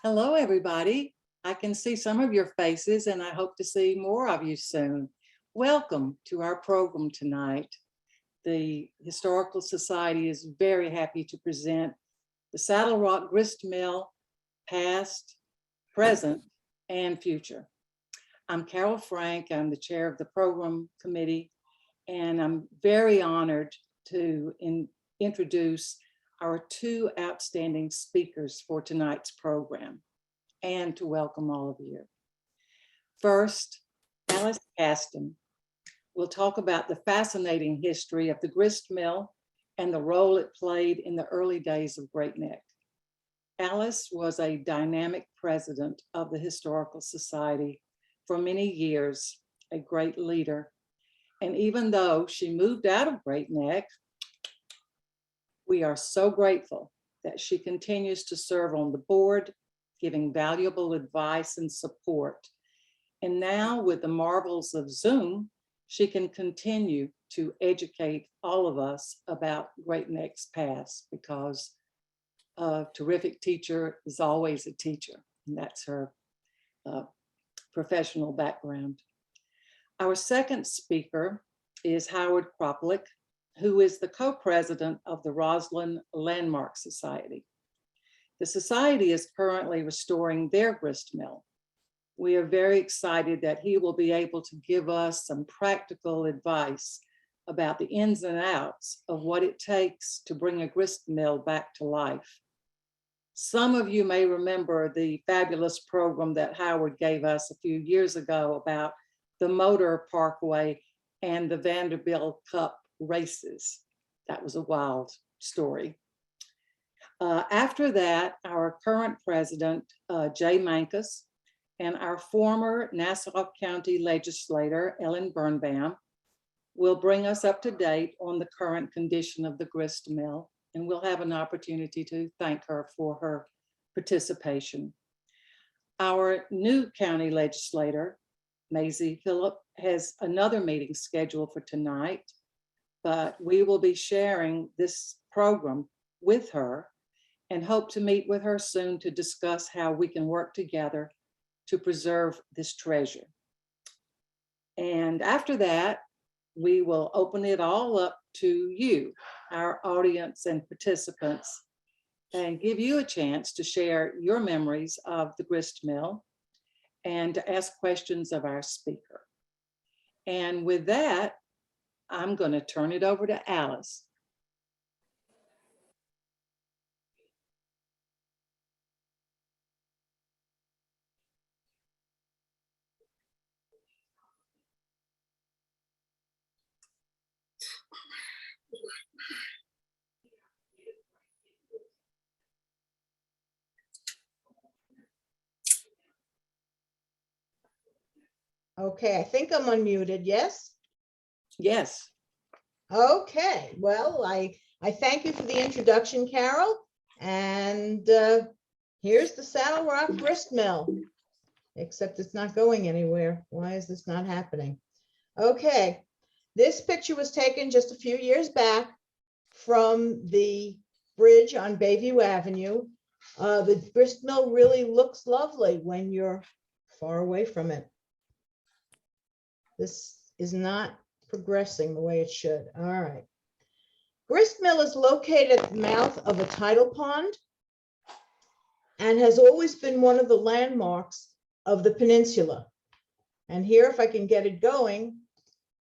Hello, everybody. I can see some of your faces and I hope to see more of you soon. Welcome to our program tonight. The Historical Society is very happy to present the Saddle Rock Grist Mill, past, present, and future. I'm Carol Frank. I'm the chair of the program committee, and I'm very honored to introduce our two outstanding speakers for tonight's program and to welcome all of you. First, Alice Caston will talk about the fascinating history of the grist mill and the role it played in the early days of Great Neck. Alice was a dynamic president of the Historical Society for many years, a great leader. And even though she moved out of Great Neck, we are so grateful that she continues to serve on the board, giving valuable advice and support. And now with the marvels of Zoom, she can continue to educate all of us about Great Neck's past, because a terrific teacher is always a teacher, and that's her professional background. Our second speaker is Howard Kroplick, who is the co-president of the Roslyn Landmark Society. The society is currently restoring their grist mill. We are very excited that he will be able to give us some practical advice about the ins and outs of what it takes to bring a grist mill back to life. Some of you may remember the fabulous program that Howard gave us a few years ago about the motor Parkway and the Vanderbilt Cup races. That was a wild story. After that, our current president, Jay Mankus, and our former Nassau County legislator, Ellen Birnbaum, will bring us up to date on the current condition of the grist mill, and we'll have an opportunity to thank her for her participation. Our new county legislator, Maisie Phillip, has another meeting scheduled for tonight, but we will be sharing this program with her and hope to meet with her soon to discuss how we can work together to preserve this treasure. And after that, we will open it all up to you, our audience and participants, and give you a chance to share your memories of the grist mill and to ask questions of our speaker. And with that, I'm going to turn it over to Alice. Okay, I think I'm unmuted, yes? Yes. Okay, well, I thank you for the introduction, Carol. And here's the Saddle Rock Grist Mill, except it's not going anywhere. Why is this not happening? Okay, this picture was taken just a few years back from the bridge on Bayview Avenue. The grist mill really looks lovely when you're far away from it. This is not progressing the way it should. All right. Grist mill is located at the mouth of a tidal pond and has always been one of the landmarks of the peninsula. And here, if I can get it going,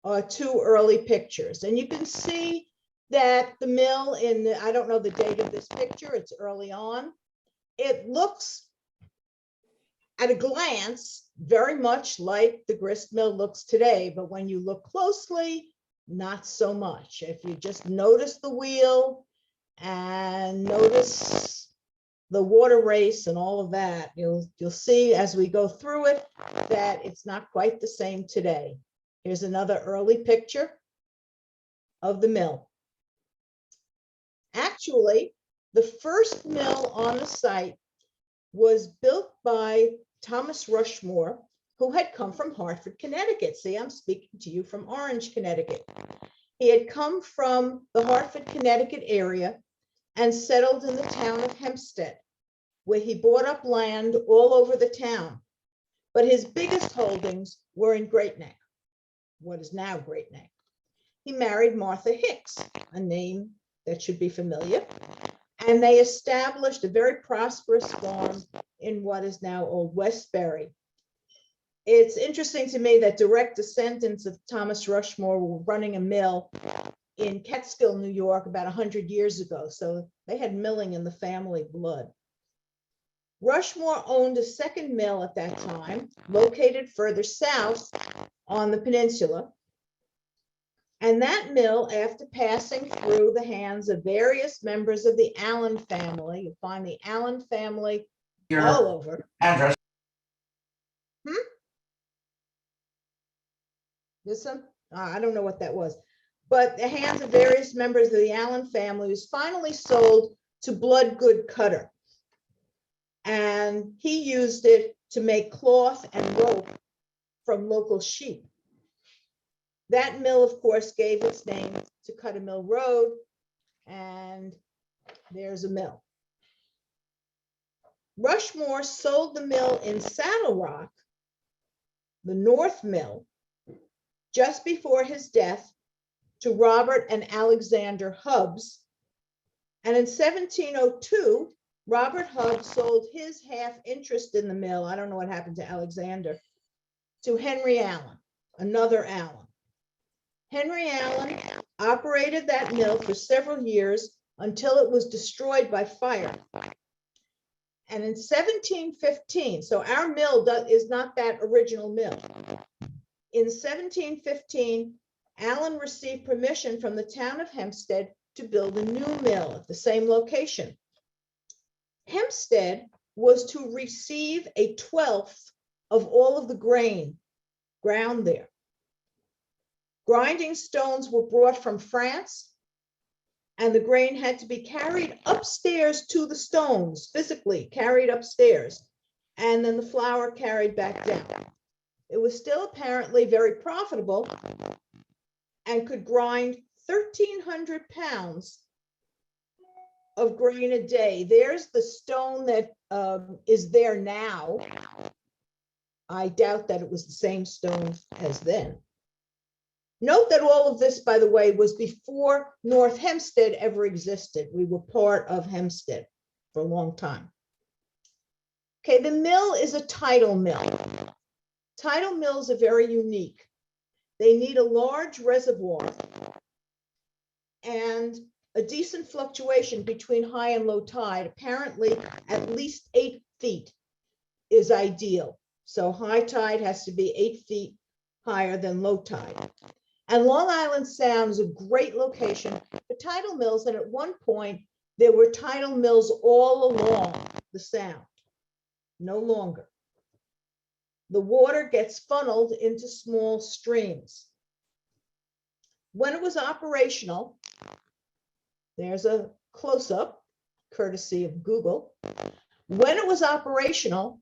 are two early pictures. And you can see that the mill in the, I don't know the date of this picture, it's early on. It looks at a glance very much like the grist mill looks today, but when you look closely, not so much. If you just notice the wheel and notice the water race and all of that, you'll see as we go through it that it's not quite the same today. Here's another early picture of the mill. Actually, the first mill on the site was built by Thomas Rushmore, who had come from Hartford, Connecticut. See, I'm speaking to you from Orange, Connecticut. He had come from the Hartford, Connecticut area and settled in the town of Hempstead. where he bought up land all over the town. But his biggest holdings were in Great Neck, what is now Great Neck. He married Martha Hicks, a name that should be familiar, and they established a very prosperous farm in what is now Old Westbury. It's interesting to me that direct descendants of Thomas Rushmore were running a mill in Catskill, New York, about 100 years ago. So they had milling in the family blood. Rushmore owned a second mill at that time, located further south on the peninsula. And that mill, after passing through the hands of various members of the Allen family, you find the Allen family all over. Address. This one? I don't know what that was. But the hands of various members of the Allen family was finally sold to Bloodgood Cutter. And he used it to make cloth and rope from local sheep. That mill, of course, gave its name to Cutter Mill Road, and there's a mill. Rushmore sold the mill in Saddle Rock, the North Mill, just before his death to Robert and Alexander Hubbs. And in 1702, Robert Hubbs sold his half interest in the mill, I don't know what happened to Alexander, to Henry Allen, another Allen. Henry Allen operated that mill for several years until it was destroyed by fire. And in 1715, so our mill is not that original mill. In 1715, Allen received permission from the town of Hempstead to build a new mill at the same location. Hempstead was to receive a 1/12 of all of the grain ground there. Grinding stones were brought from France, and the grain had to be carried upstairs to the stones, physically carried upstairs, and then the flour carried back down. It was still apparently very profitable and could grind 1,300 pounds of grain a day. There's the stone that is there now. I doubt that it was the same stone as then. Note that all of this, by the way, was before North Hempstead ever existed. We were part of Hempstead for a long time. Okay, the mill is a tidal mill. Tidal mills are very unique. They need a large reservoir and a decent fluctuation between high and low tide. Apparently, at least 8 feet is ideal. So high tide has to be 8 feet higher than low tide. And Long Island Sound is a great location for tidal mills. And at one point, there were tidal mills all along the Sound. No longer. The water gets funneled into small streams. When it was operational, there's a close-up, courtesy of Google. When it was operational,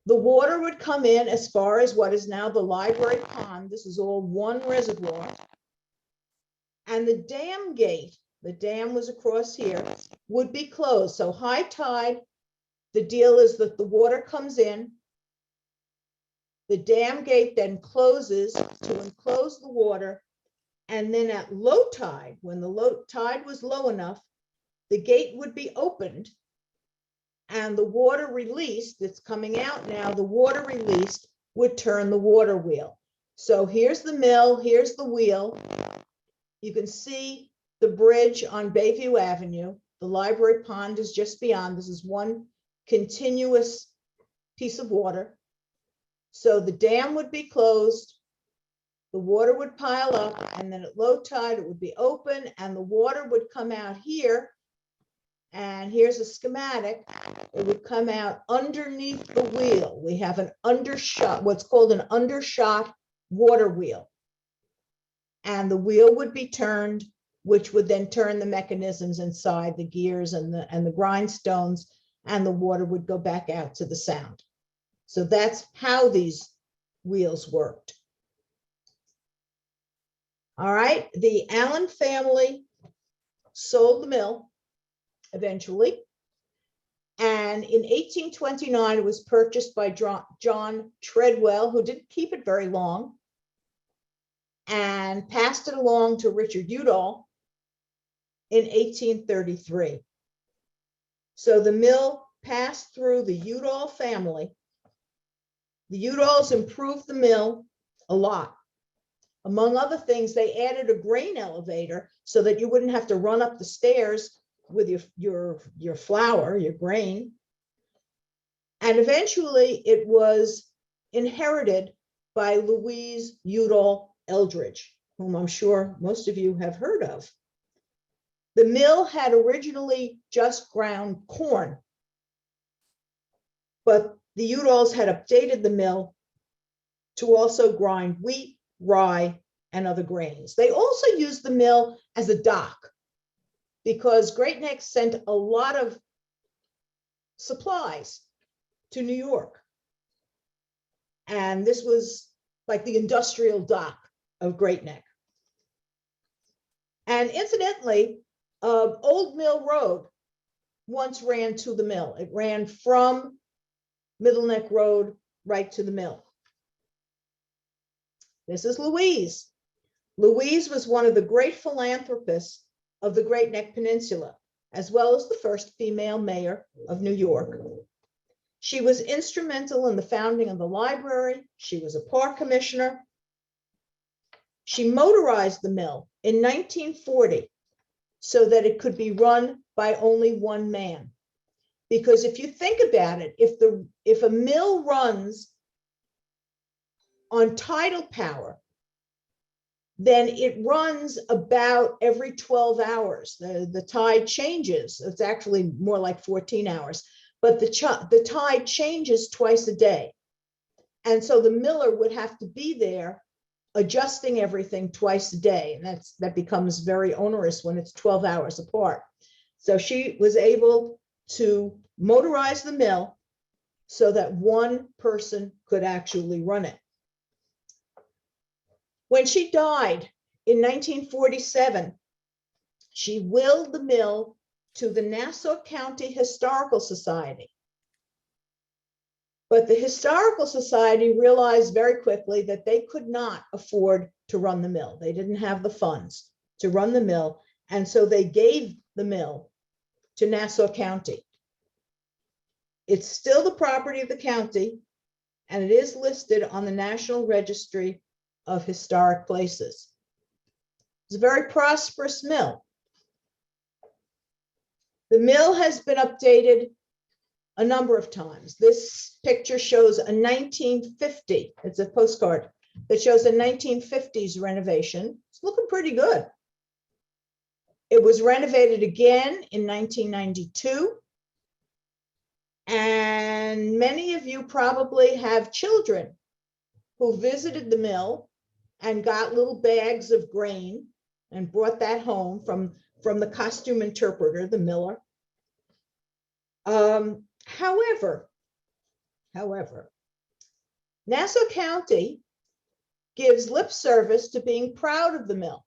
the water would come in as far as what is now the library pond. This is all one reservoir. And the dam gate, the dam was across here, would be closed. So high tide, the deal is that the water comes in. The dam gate then closes to enclose the water. And then at low tide, when the low tide was low enough, the gate would be opened and the water released, it's coming out now, the water released would turn the water wheel. So here's the mill, here's the wheel. You can see the bridge on Bayview Avenue. The library pond is just beyond. This is one continuous piece of water. So the dam would be closed, the water would pile up, and then at low tide, it would be open and the water would come out here. And here's a schematic. It would come out underneath the wheel. We have an undershot, what's called an undershot water wheel. And the wheel would be turned, which would then turn the mechanisms inside, the gears and the grindstones, and the water would go back out to the Sound. So that's how these wheels worked. All right, the Allen family sold the mill eventually, And in 1829, it was purchased by John Treadwell, who didn't keep it very long, and passed it along to Richard Udall in 1833. So the mill passed through the Udall family. The Udalls improved the mill a lot. Among other things, they added a grain elevator so that you wouldn't have to run up the stairs with your flour, your grain. And eventually it was inherited by Louise Udall Eldridge, whom I'm sure most of you have heard of. The mill had originally just ground corn, but the Udalls had updated the mill to also grind wheat, rye, and other grains. They also used the mill as a dock because Great Neck sent a lot of supplies to New York. And this was like the industrial dock of Great Neck. And incidentally, Old Mill Road once ran to the mill. It ran from Middle Neck Road right to the mill. This is Louise. Louise was one of the great philanthropists of the Great Neck Peninsula, as well as the first female mayor of New York. She was instrumental in the founding of the library. She was a park commissioner. She motorized the mill in 1940 so that it could be run by only one man. Because if you think about it, if a mill runs on tidal power, then it runs about every 12 hours. The tide changes. It's actually more like 14 hours, but the tide changes twice a day. And so the miller would have to be there adjusting everything twice a day. And that becomes very onerous when it's 12 hours apart. So she was able to motorize the mill so that one person could actually run it. When she died in 1947, she willed the mill to the Nassau County Historical Society. But the Historical Society realized very quickly that they could not afford to run the mill. They didn't have the funds to run the mill. And so they gave the mill to Nassau County. It's still the property of the county, and it is listed on the National Registry of Historic Places. It's a very prosperous mill. The mill has been updated a number of times. This picture shows a 1950, it's a postcard that shows a 1950s renovation. It's looking pretty good. It was renovated again in 1992. And many of you probably have children who visited the mill and got little bags of grain and brought that home from the costume interpreter, the miller. However, Nassau County gives lip service to being proud of the mill.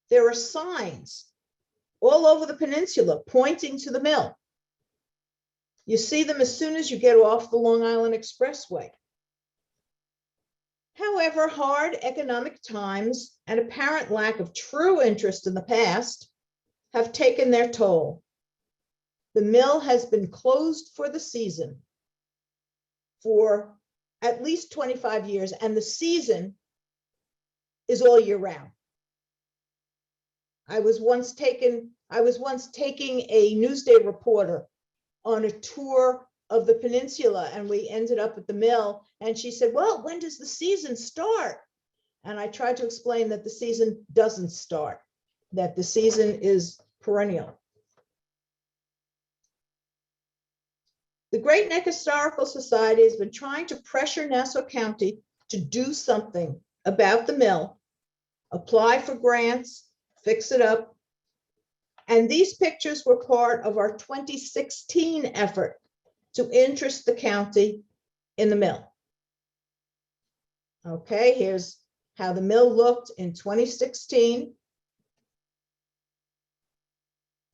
There are signs all over the peninsula pointing to the mill. You see them as soon as you get off the Long Island Expressway. However, hard economic times and apparent lack of true interest in the past have taken their toll. The mill has been closed for the season for at least 25 years, and the season is all year round. I was once taking a Newsday reporter on a tour of the peninsula, and we ended up at the mill, and she said, well, when does the season start? And I tried to explain that the season doesn't start, that the season is perennial. The Great Neck Historical Society has been trying to pressure Nassau County to do something about the mill, apply for grants, fix it up. And these pictures were part of our 2016 effort to interest the county in the mill. Okay, here's how the mill looked in 2016.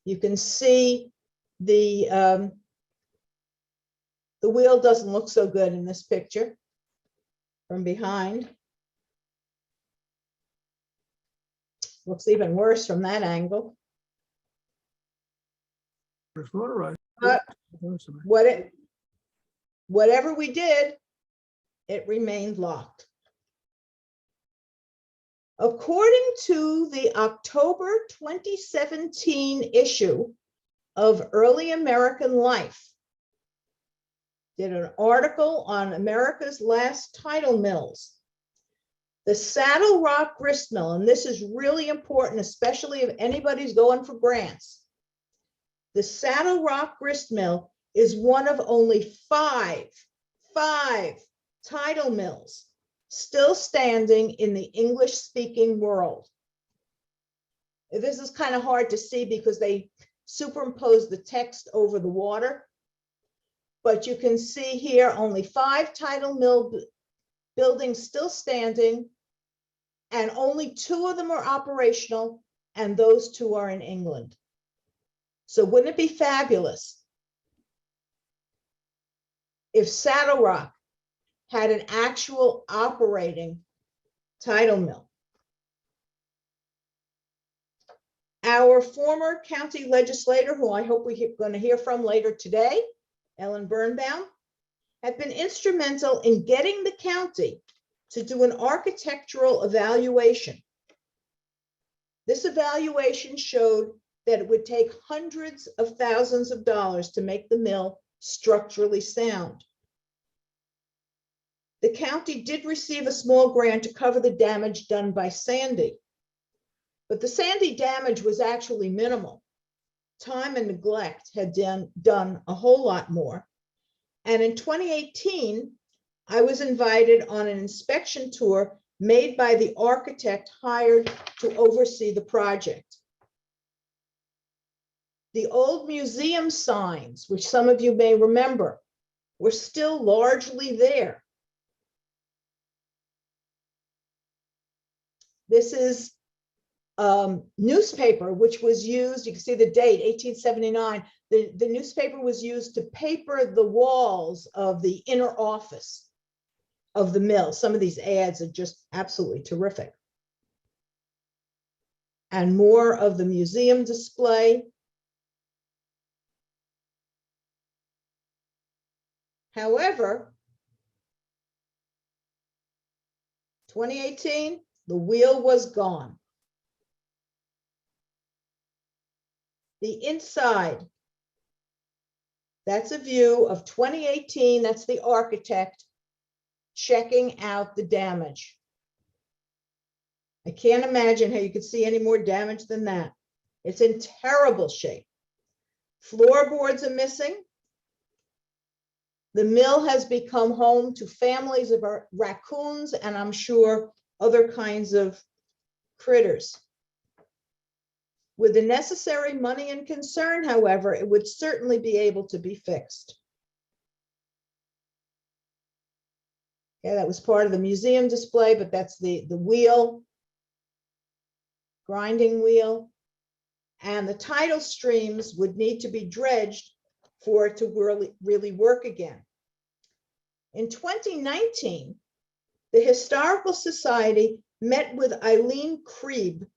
You can see the The wheel doesn't look so good in this picture from behind. Looks even worse from that angle. It's motorized. But whatever we did, it remained locked. According to the October 2017 issue of Early American Life, did an article on America's last tidal mills. The Saddle Rock Grist Mill, and this is really important, especially if anybody's going for grants. The Saddle Rock Grist Mill is one of only five tidal mills still standing in the English-speaking world. This is kind of hard to see because they superimpose the text over the water. But you can see here only 5 tidal mill buildings still standing, and only 2 of them are operational, and those 2 are in England. So wouldn't it be fabulous if Saddle Rock had an actual operating tidal mill? Our former county legislator, who I hope we're going to hear from later today, Ellen Birnbaum, had been instrumental in getting the county to do an architectural evaluation. This evaluation showed that it would take hundreds of thousands of dollars to make the mill structurally sound. The county did receive a small grant to cover the damage done by Sandy, but the Sandy damage was actually minimal. Time and neglect had done a whole lot more. And in 2018, I was invited on an inspection tour made by the architect hired to oversee the project. The old museum signs, which some of you may remember, were still largely there. This is newspaper, which was used, you can see the date, 1879. The newspaper was used to paper the walls of the inner office of the mill. Some of these ads are just absolutely terrific. And more of the museum display. However, 2018, the wheel was gone. The inside, that's a view of 2018. That's the architect checking out the damage. I can't imagine how you could see any more damage than that. It's in terrible shape. Floorboards are missing. The mill has become home to families of raccoons and I'm sure other kinds of critters. With the necessary money and concern, however, it would certainly be able to be fixed. Yeah, that was part of the museum display, but that's the wheel, grinding wheel, and the tidal streams would need to be dredged for it to really work again. In 2019, the Historical Society met with Eileen Krieb,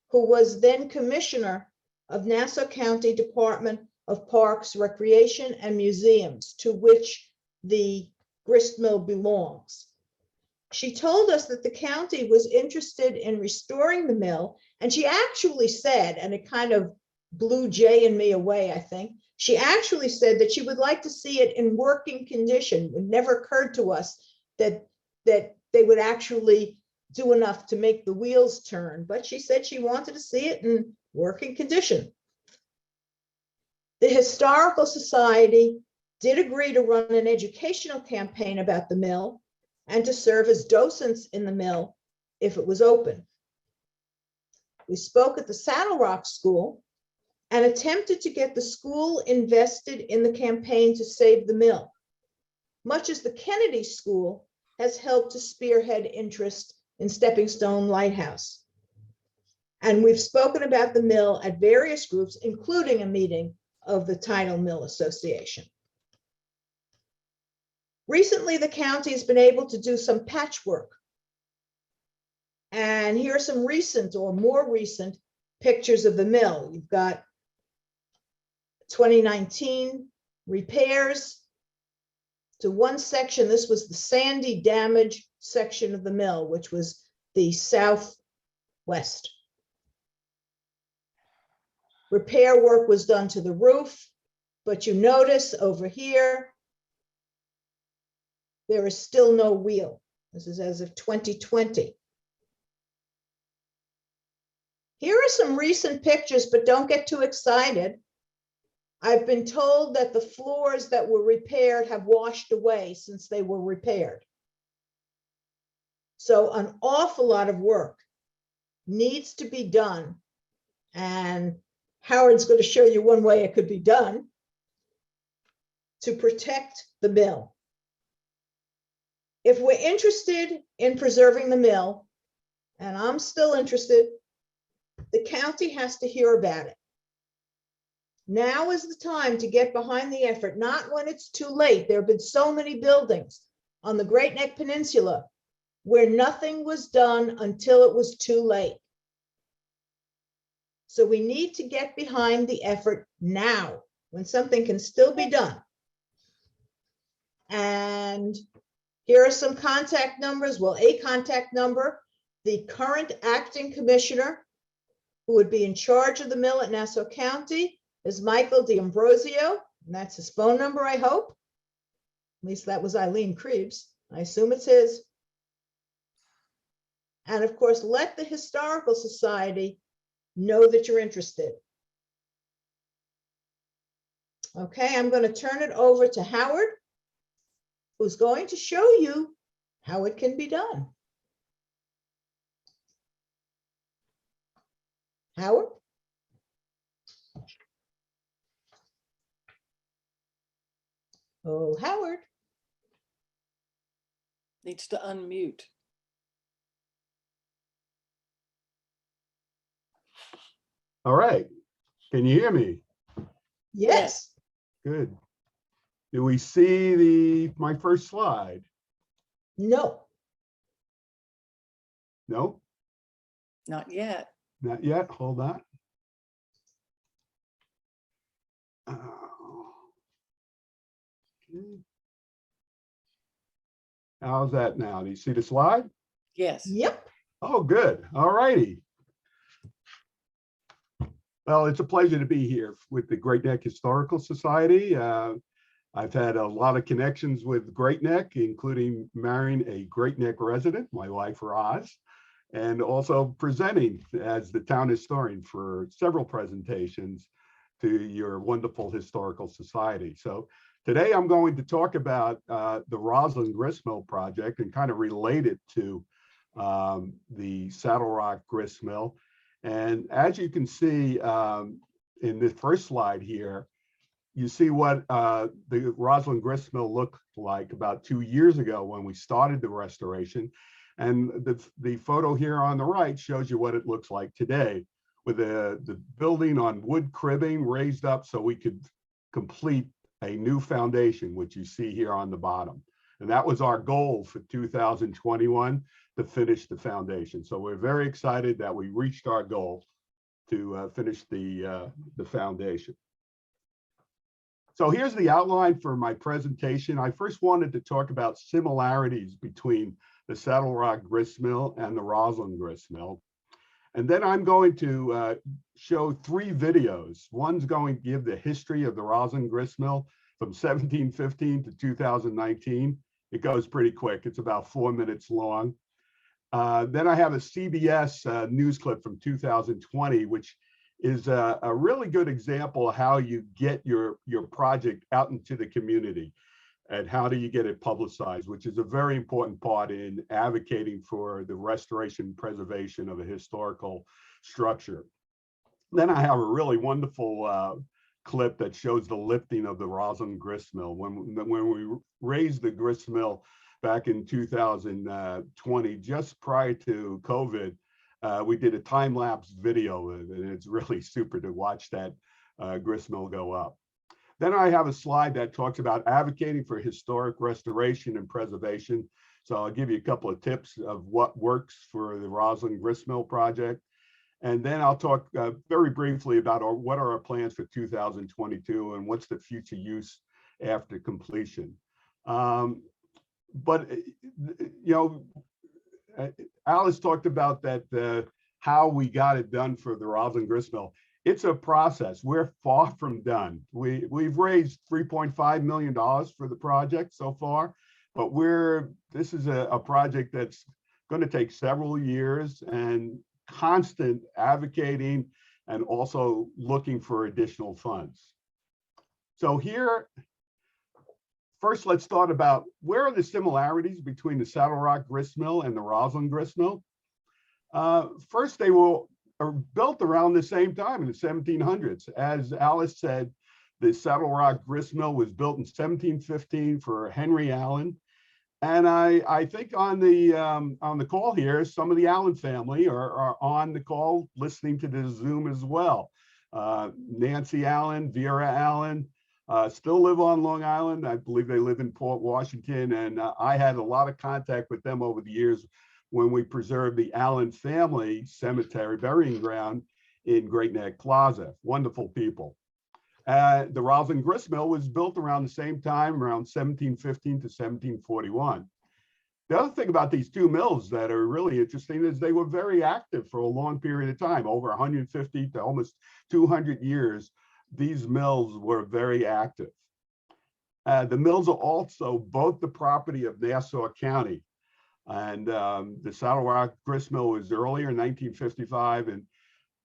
who was then commissioner of Nassau County Department of Parks, Recreation, and Museums, to which the grist mill belongs. She told us that the county was interested in restoring the mill, and she actually said, and it kind of blew Jay and me away, I think, she actually said that she would like to see it in working condition. It never occurred to us that they would actually do enough to make the wheels turn, but she said she wanted to see it in working condition. The Historical Society did agree to run an educational campaign about the mill and to serve as docents in the mill if it was open. We spoke at the Saddle Rock School and attempted to get the school invested in the campaign to save the mill, much as the Kennedy School has helped to spearhead interest in Stepping Stone Lighthouse. And we've spoken about the mill at various groups, including a meeting of the Tidal Mill Association. Recently, the county has been able to do some patchwork. And here are some recent or more recent pictures of the mill. You've got 2019 repairs to one section. This was the sandy damage section of the mill, which was the southwest. Repair work was done to the roof, but you notice over here, there is still no wheel. This is as of 2020. Here are some recent pictures, but don't get too excited. I've been told that the floors that were repaired have washed away since they were repaired. So an awful lot of work needs to be done. And Howard's going to show you one way it could be done to protect the mill. If we're interested in preserving the mill, and I'm still interested, the county has to hear about it. Now is the time to get behind the effort, not when it's too late. There have been so many buildings on the Great Neck Peninsula where nothing was done until it was too late. So we need to get behind the effort now when something can still be done. And here are some contact numbers. Well, a contact number, the current acting commissioner who would be in charge of the mill at Nassau County is Michael D'Ambrosio, and that's his phone number, I hope. At least that was Eileen Krebs. I assume it's his. And of course, let the Historical Society know that you're interested. Okay, I'm going to turn it over to Howard, who's going to show you how it can be done. Howard? Oh, Howard. Needs to unmute. All right. Can you hear me? Yes. Good. Do we see my first slide? No. No, Not yet. not yet. Hold on. Okay. How's that now? Do you see the slide? Yes. Yep. Oh, good. All righty. Well, it's a pleasure to be here with the Great Neck Historical Society. I've had a lot of connections with Great Neck, including marrying a Great Neck resident, my wife Roz, and also presenting as the town historian for several presentations to your wonderful historical society. So today I'm going to talk about the Roslyn Grist Mill project and kind of relate it to the Saddle Rock Grist Mill. And as you can see in the first slide here, you see what the Roslyn Grist Mill looked like about 2 years ago when we started the restoration. And the photo here on the right shows you what it looks like today, with the building on wood cribbing raised up so we could complete a new foundation, which you see here on the bottom. And that was our goal for 2021, to finish the foundation. So we're very excited that we reached our goal to finish the foundation. So here's the outline for my presentation. I first wanted to talk about similarities between the Saddle Rock Grist Mill and the Roslyn Grist Mill. And then I'm going to show 3 videos. One's going to give the history of the Roslyn Grist Mill from 1715 to 2019. It goes pretty quick. It's about 4 minutes long. Then I have a CBS news clip from 2020, which is a really good example of how you get your project out into the community and how do you get it publicized, which is a very important part in advocating for the restoration and preservation of a historical structure. Then I have a really wonderful clip that shows the lifting of the Roslyn Grist Mill. When we raised the grist mill back in 2020, just prior to COVID, we did a time-lapse video, and it's really super to watch that grist mill go up. Then I have a slide that talks about advocating for historic restoration and preservation. So I'll give you a couple of tips of what works for the Roslyn Grist Mill project. And then I'll talk very briefly about what are our plans for 2022 and what's the future use after completion. But you know, Alice talked about that how we got it done for the Roslyn Grist Mill. It's a process. We're far from done. We've raised $3.5 million for the project so far, but this is a project that's going to take several years and constant advocating and also looking for additional funds. So here, first, let's start about where are the similarities between the Saddle Rock Grist Mill and the Roslyn Grist Mill. First, they were built around the same time in the 1700s. As Alice said, the Saddle Rock Grist Mill was built in 1715 for Henry Allen. And I think on the call here, some of the Allen family are on the call listening to the Zoom as well. Nancy Allen, Vera Allen, still live on Long Island. I believe they live in Port Washington. And I had a lot of contact with them over the years when we preserved the Allen family cemetery burying ground in Great Neck Plaza. Wonderful people. The Roslyn Grist Mill was built around the same time, around 1715 to 1741. The other thing about these two mills that are really interesting is they were very active for a long period of time, over 150 to almost 200 years. These mills were very active. The mills are also both the property of Nassau County. And the Saddle Rock Grist Mill was earlier in 1955. And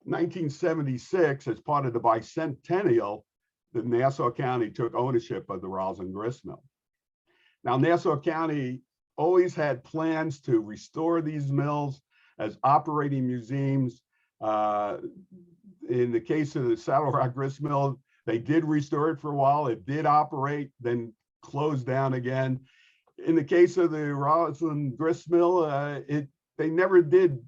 1976, as part of the bicentennial, the Nassau County took ownership of the Roslyn Grist Mill. Now, Nassau County always had plans to restore these mills as operating museums. In the case of the Saddle Rock Grist Mill, they did restore it for a while. It did operate, then closed down again. In the case of the Roslyn Grist Mill, they never did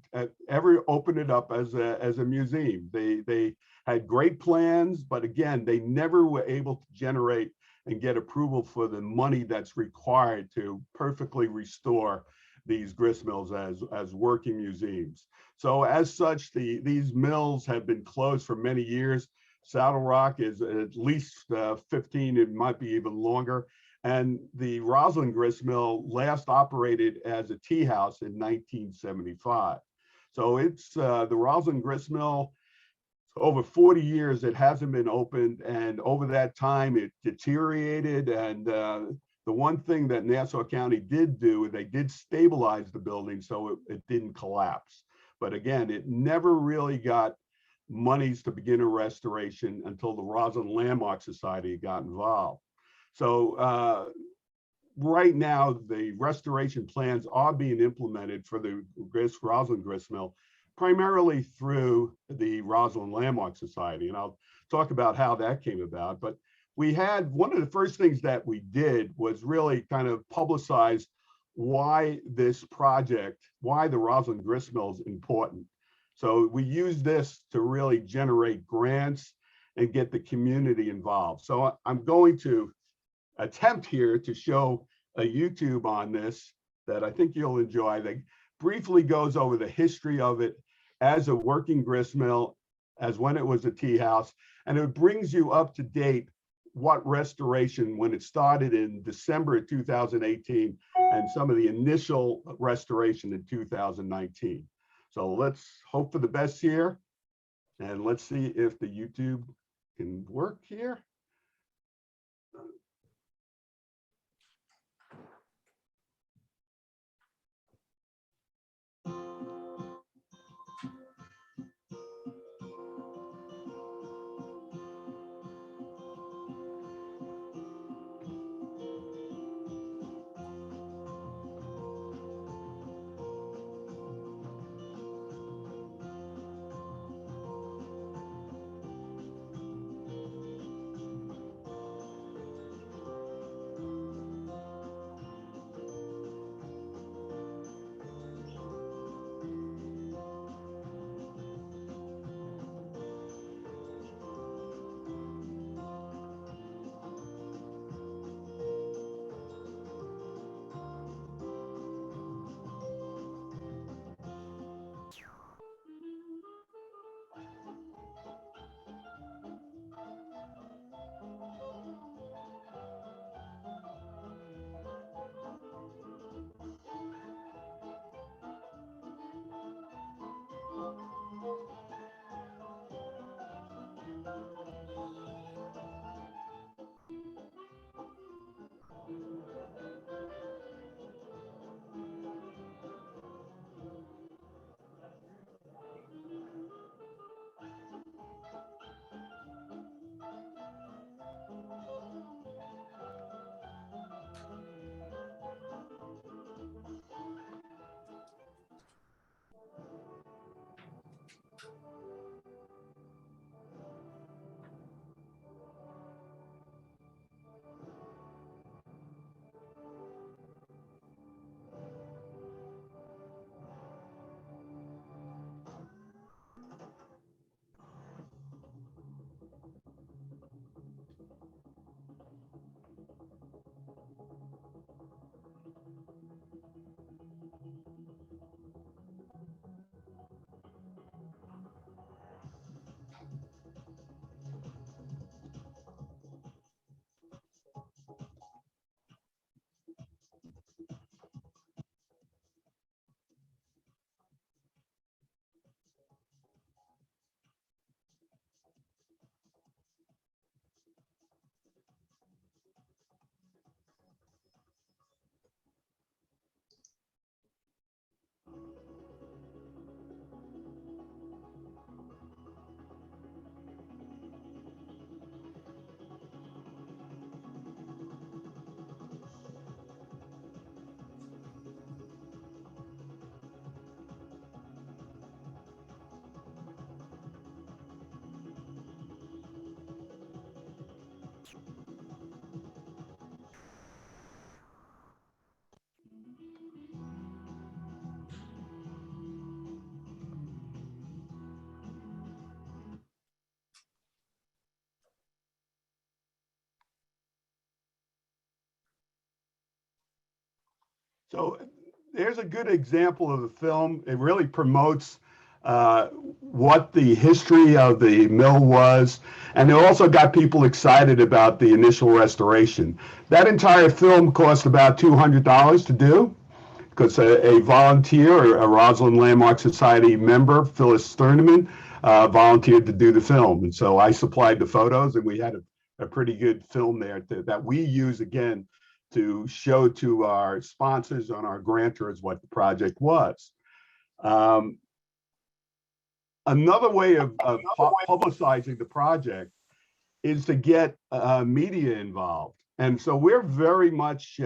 ever open it up as a museum. They had great plans, but again, they never were able to generate and get approval for the money that's required to perfectly restore these grist mills as working museums. So as such, these mills have been closed for many years. Saddle Rock is at least 15, it might be even longer. And the Roslyn Grist Mill last operated as a tea house in 1975. So it's the Roslyn Grist Mill, over 40 years, it hasn't been opened. And over that time, it deteriorated. And the one thing that Nassau County did do, they did stabilize the building so it didn't collapse. But again, it never really got monies to begin a restoration until the Roslyn Landmark Society got involved. So right now, the restoration plans are being implemented for the Roslyn Grist Mill, primarily through the Roslyn Landmark Society. And I'll talk about how that came about. But we had, one of the first things that we did was really kind of publicize why this project, why the Roslyn Grist Mill is important. So we used this to really generate grants and get the community involved. So I'm going to attempt here to show a YouTube on this that I think you'll enjoy, that briefly goes over the history of it as a working grist mill, as when it was a tea house, and it brings you up to date what restoration, when it started in December of 2018, and some of the initial restoration in 2019. So let's hope for the best here, and let's see if the YouTube can work here. So there's a good example of the film. It really promotes what the history of the mill was, and it also got people excited about the initial restoration. That entire film cost about $200 to do, because a volunteer, a Roslyn Landmark Society member, Phyllis Sternman, volunteered to do the film. And so I supplied the photos, and we had a pretty good film there that we use again to show to our sponsors and our grantors what the project was. Another way of publicizing the project is to get media involved. And so we're very much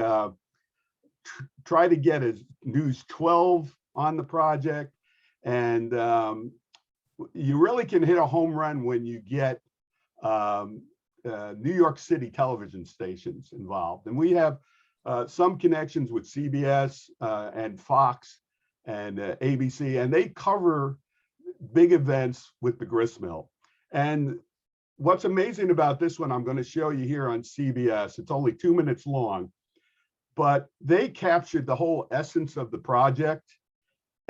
try to get as News 12 on the project. And you really can hit a home run when you get New York City television stations involved. And we have some connections with CBS and Fox and ABC, and they cover big events with the grist mill. And what's amazing about this one, I'm going to show you here on CBS. It's only 2 minutes long, but they captured the whole essence of the project,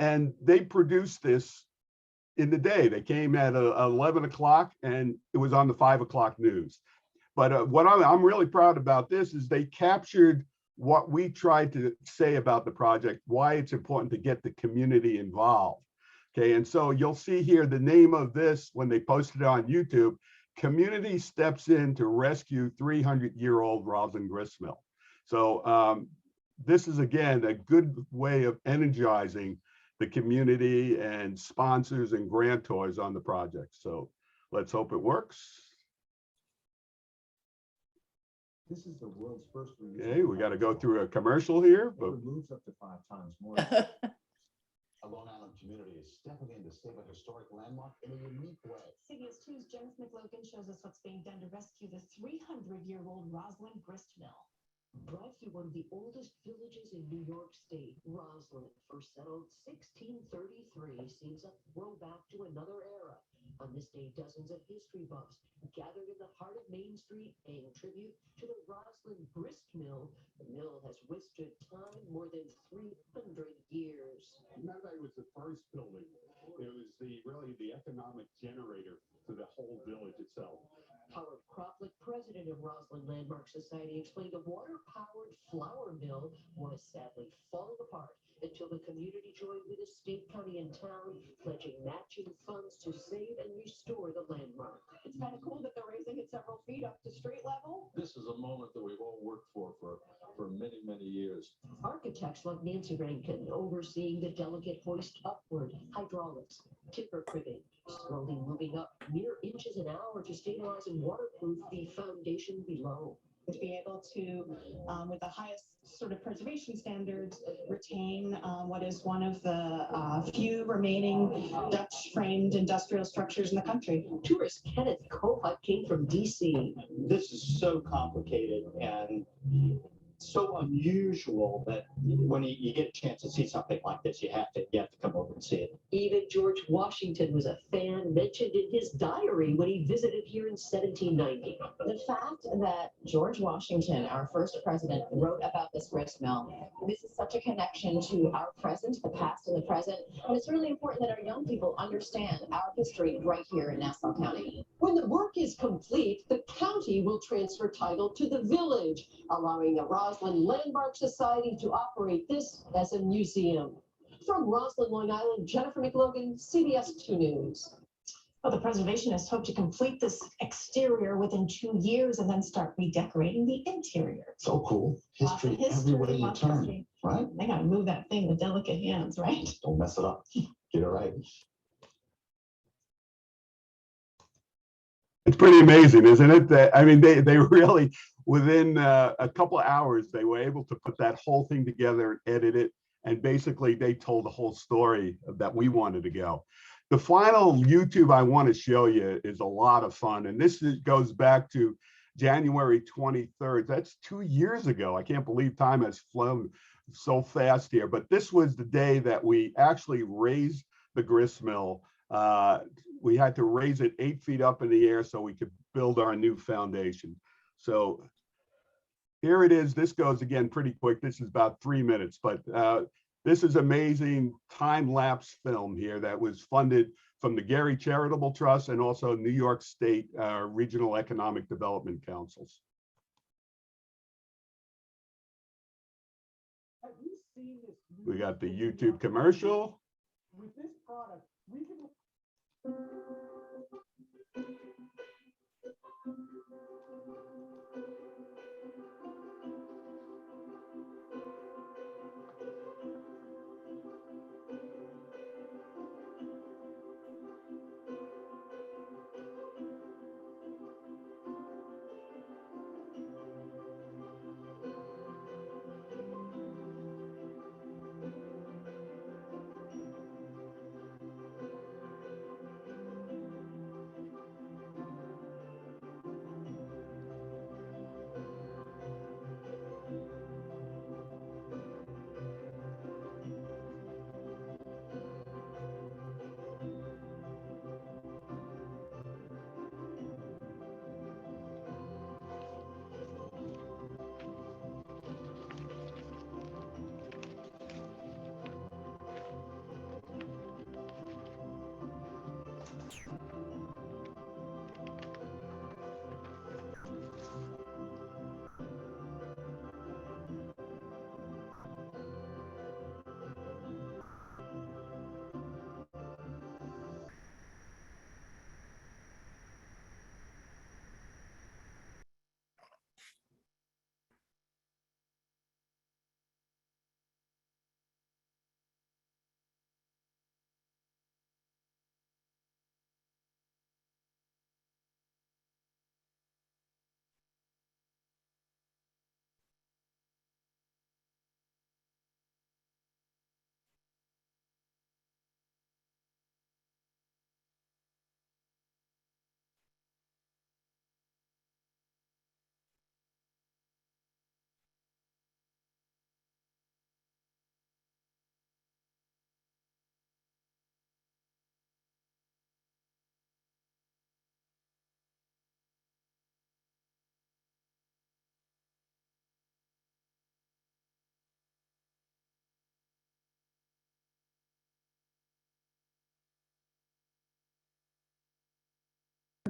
and they produced this in the day. They came at 11 o'clock, and it was on the 5 o'clock news. But what I'm really proud about this is they captured what we tried to say about the project, why it's important to get the community involved. Okay, and so you'll see here the name of this when they posted it on YouTube: Community Steps In to Rescue 300-Year-Old Roslyn Grist Mill. So this is, again, a good way of energizing the community and sponsors and grantors on the project. So let's hope it works. This is the world's first. Okay, we got to go through a commercial here, but It moves up to 5 times more. A Long Island community is stepping in to save a historic landmark in a unique way. CBS 2's Janice McLogan shows us what's being done to rescue the 300-year-old Roslyn Grist Mill. Drive through one of the oldest villages in New York State, Roslyn, first settled 1633, seems a throwback to another era. On this day, dozens of history buffs gathered in the heart of Main Street, paying tribute to the Roslyn Grist Mill. The mill has withstood time more than 300 years. That was the first building. It was really the economic generator for the whole village itself. Howard Kroplick, president of Roslyn Landmark Society, explained a water-powered flour mill was sadly falling apart until the community joined with the state, county, and town, pledging matching funds to save and restore the landmark. It's kind of cool that they're raising it several feet up to street level. This is a moment that we've all worked for many, many years. Architects like Nancy Rankin overseeing the delicate hoist upward, hydraulics, timber cribbing, slowly moving up mere inches an hour to stabilize and waterproof the foundation below. To be able to, with the highest sort of preservation standards, retain what is one of the few remaining Dutch-framed industrial structures in the country. Tourist Kenneth Kroplick came from DC. This is so complicated and so unusual that when you get a chance to see something like this, you have to come over and see it. Even George Washington was a fan, mentioned in his diary when he visited here in 1790. The fact that George Washington, our first president, wrote about this grist mill, this is such a connection to our present, the past and the present, and it's really important that our young people understand our history right here in Nassau County. When the work is complete, the county will transfer title to the village, allowing the Roslyn Landmark Society to operate this as a museum. From Roslyn, Long Island, Jennifer McLogan, CBS 2 News. Well, the preservationists hope to complete this exterior within 2 years and then start redecorating the interior. So cool. Lots of History everywhere you lots of turn, history. right? They gotta move that thing with delicate hands, right? Don't mess it up. Get it right. It's pretty amazing, isn't it? That, I mean, they really, within a couple of hours, they were able to put that whole thing together and edit it. And basically, they told the whole story that we wanted to go. The final YouTube I want to show you is a lot of fun. And this goes back to January 23rd. That's 2 years ago. I can't believe time has flown so fast here. But this was the day that we actually raised the grist mill. We had to raise it 8 feet up in the air so we could build our new foundation. So here it is. This goes again pretty quick. This is about 3 minutes, but this is amazing time-lapse film here that was funded from the Gary Charitable Trust and also New York State Regional Economic Development Councils. Have you seen this? We got the YouTube commercial. With this product, we can.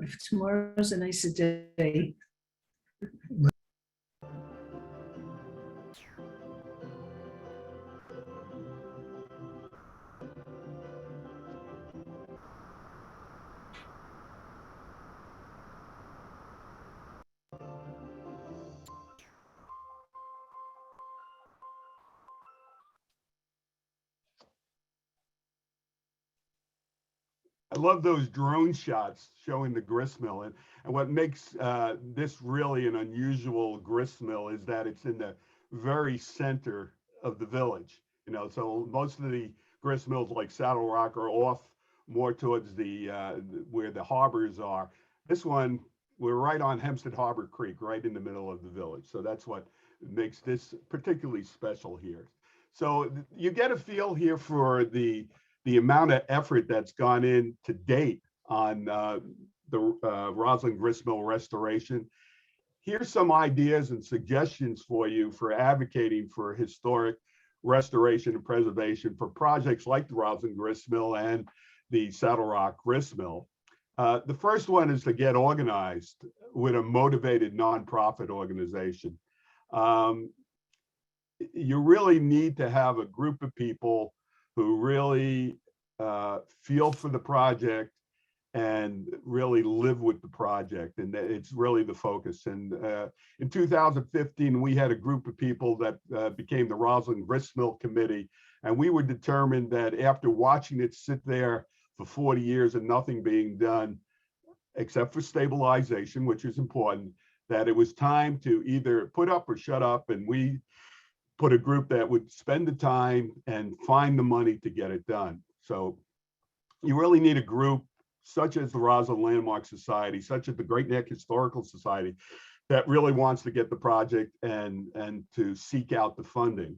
If tomorrow's a nicer day. I love those drone shots showing the grist mill. And what makes this really an unusual grist mill is that it's in the very center of the village. You know, so most of the grist mills like Saddle Rock are off more towards the where the harbors are. This one, we're right on Hempstead Harbor Creek, right in the middle of the village. So that's what makes this particularly special here. So you get a feel here for the amount of effort that's gone in to date on the Roslyn Grist Mill restoration. Here's some ideas and suggestions for you for advocating for historic restoration and preservation for projects like the Roslyn Grist Mill and the Saddle Rock Grist Mill. The first one is to get organized with a motivated nonprofit organization. You really need to have a group of people who really feel for the project and really live with the project, and it's really the focus. And in 2015, we had a group of people that became the Roslyn Grist Mill Committee, and we were determined that after watching it sit there for 40 years and nothing being done, except for stabilization, which is important, that it was time to either put up or shut up, and we put a group that would spend the time and find the money to get it done. So you really need a group such as the Roslyn Landmark Society, such as the Great Neck Historical Society, that really wants to get the project and to seek out the funding.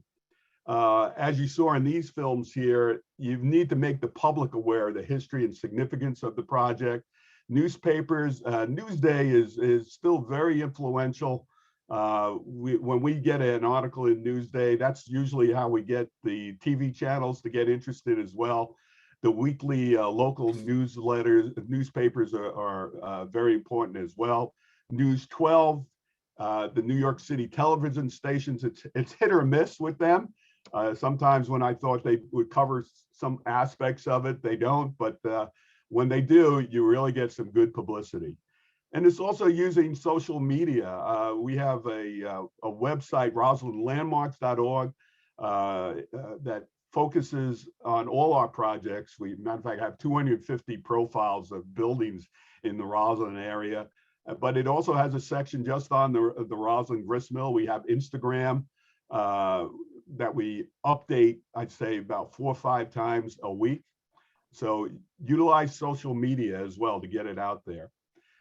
As you saw in these films here, you need to make the public aware of the history and significance of the project. Newspapers, Newsday is still very influential When we get an article in Newsday, that's usually how we get the TV channels to get interested as well. The weekly local newspapers are very important as well. News 12, the New York City television stations, it's hit or miss with them. Sometimes when I thought they would cover some aspects of it, they don't, but when they do, you really get some good publicity. And it's also using social media. We have a website, roslynlandmarks.org, that focuses on all our projects. We, matter of fact, have 250 profiles of buildings in the Roslyn area, but it also has a section just on the Roslyn Grist Mill. We have Instagram that we update, I'd say about 4 or 5 times a week. So utilize social media as well to get it out there.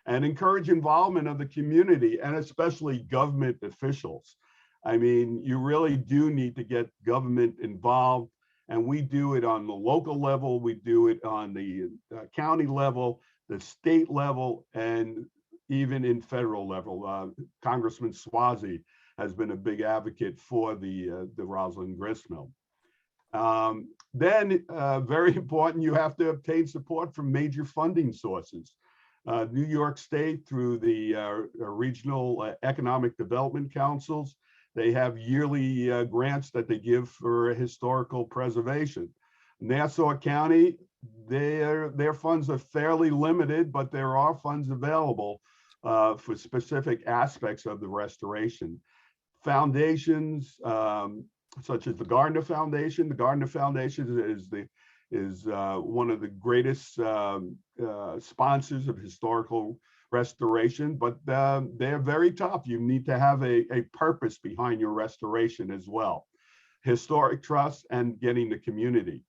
And encourage involvement of the community and especially government officials. I mean, you really do need to get government involved, and we do it on the local level, we do it on the county level, the state level, and even in federal level. Congressman Swazi has been a big advocate for the Roslyn Grist Mill. Then, very important, you have to obtain support from major funding sources. New York State, through the regional economic development councils, they have yearly grants that they give for historical preservation. Nassau County, their funds are fairly limited, but there are funds available for specific aspects of the restoration. Foundations, such as the Gardner Foundation. The Gardner Foundation is one of the greatest sponsors of historical restoration, but they're very tough. You need to have a purpose behind your restoration as well. Historic trust and getting the community.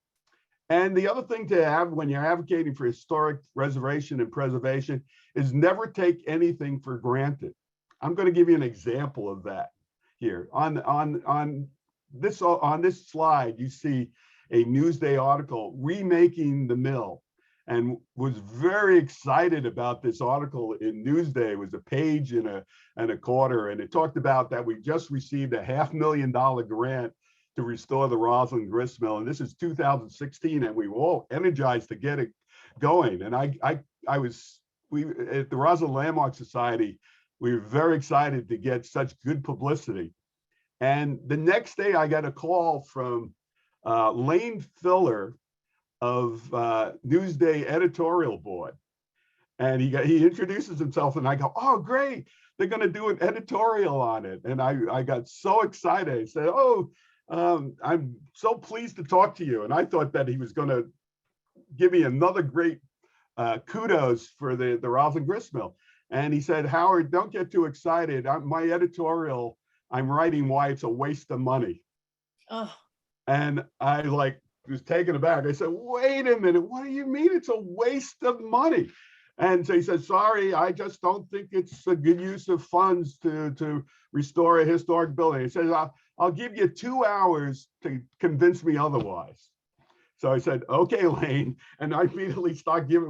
And the other thing to have when you're advocating for historic reservation and preservation is never take anything for granted. I'm going to give you an example of that here. On this slide, you see a Newsday article remaking the mill, and was very excited about this article in Newsday. It was a page and a quarter, and it talked about that we just received a $500,000 grant to restore the Roslyn Grist Mill, and this is 2016, and we were all energized to get it going. And we at the Roslyn Landmark Society, we were very excited to get such good publicity. And the next day, I got a call from Lane Filler of Newsday editorial board, and he introduces himself, and I go, "Oh, great! They're going to do an editorial on it." And I got so excited. I said, "Oh, I'm so pleased to talk to you." And I thought that he was going to give me another great kudos for the Roslyn Grist Mill. And he said, "Howard, don't get too excited. My editorial, I'm writing why it's a waste of money." Oh. And I was taken aback. I said, "Wait a minute, what do you mean it's a waste of money?" And so he said, "Sorry, I just don't think it's a good use of funds to restore a historic building." He says, I'll give you 2 hours to convince me otherwise." So I said, "Okay, Lane." And I immediately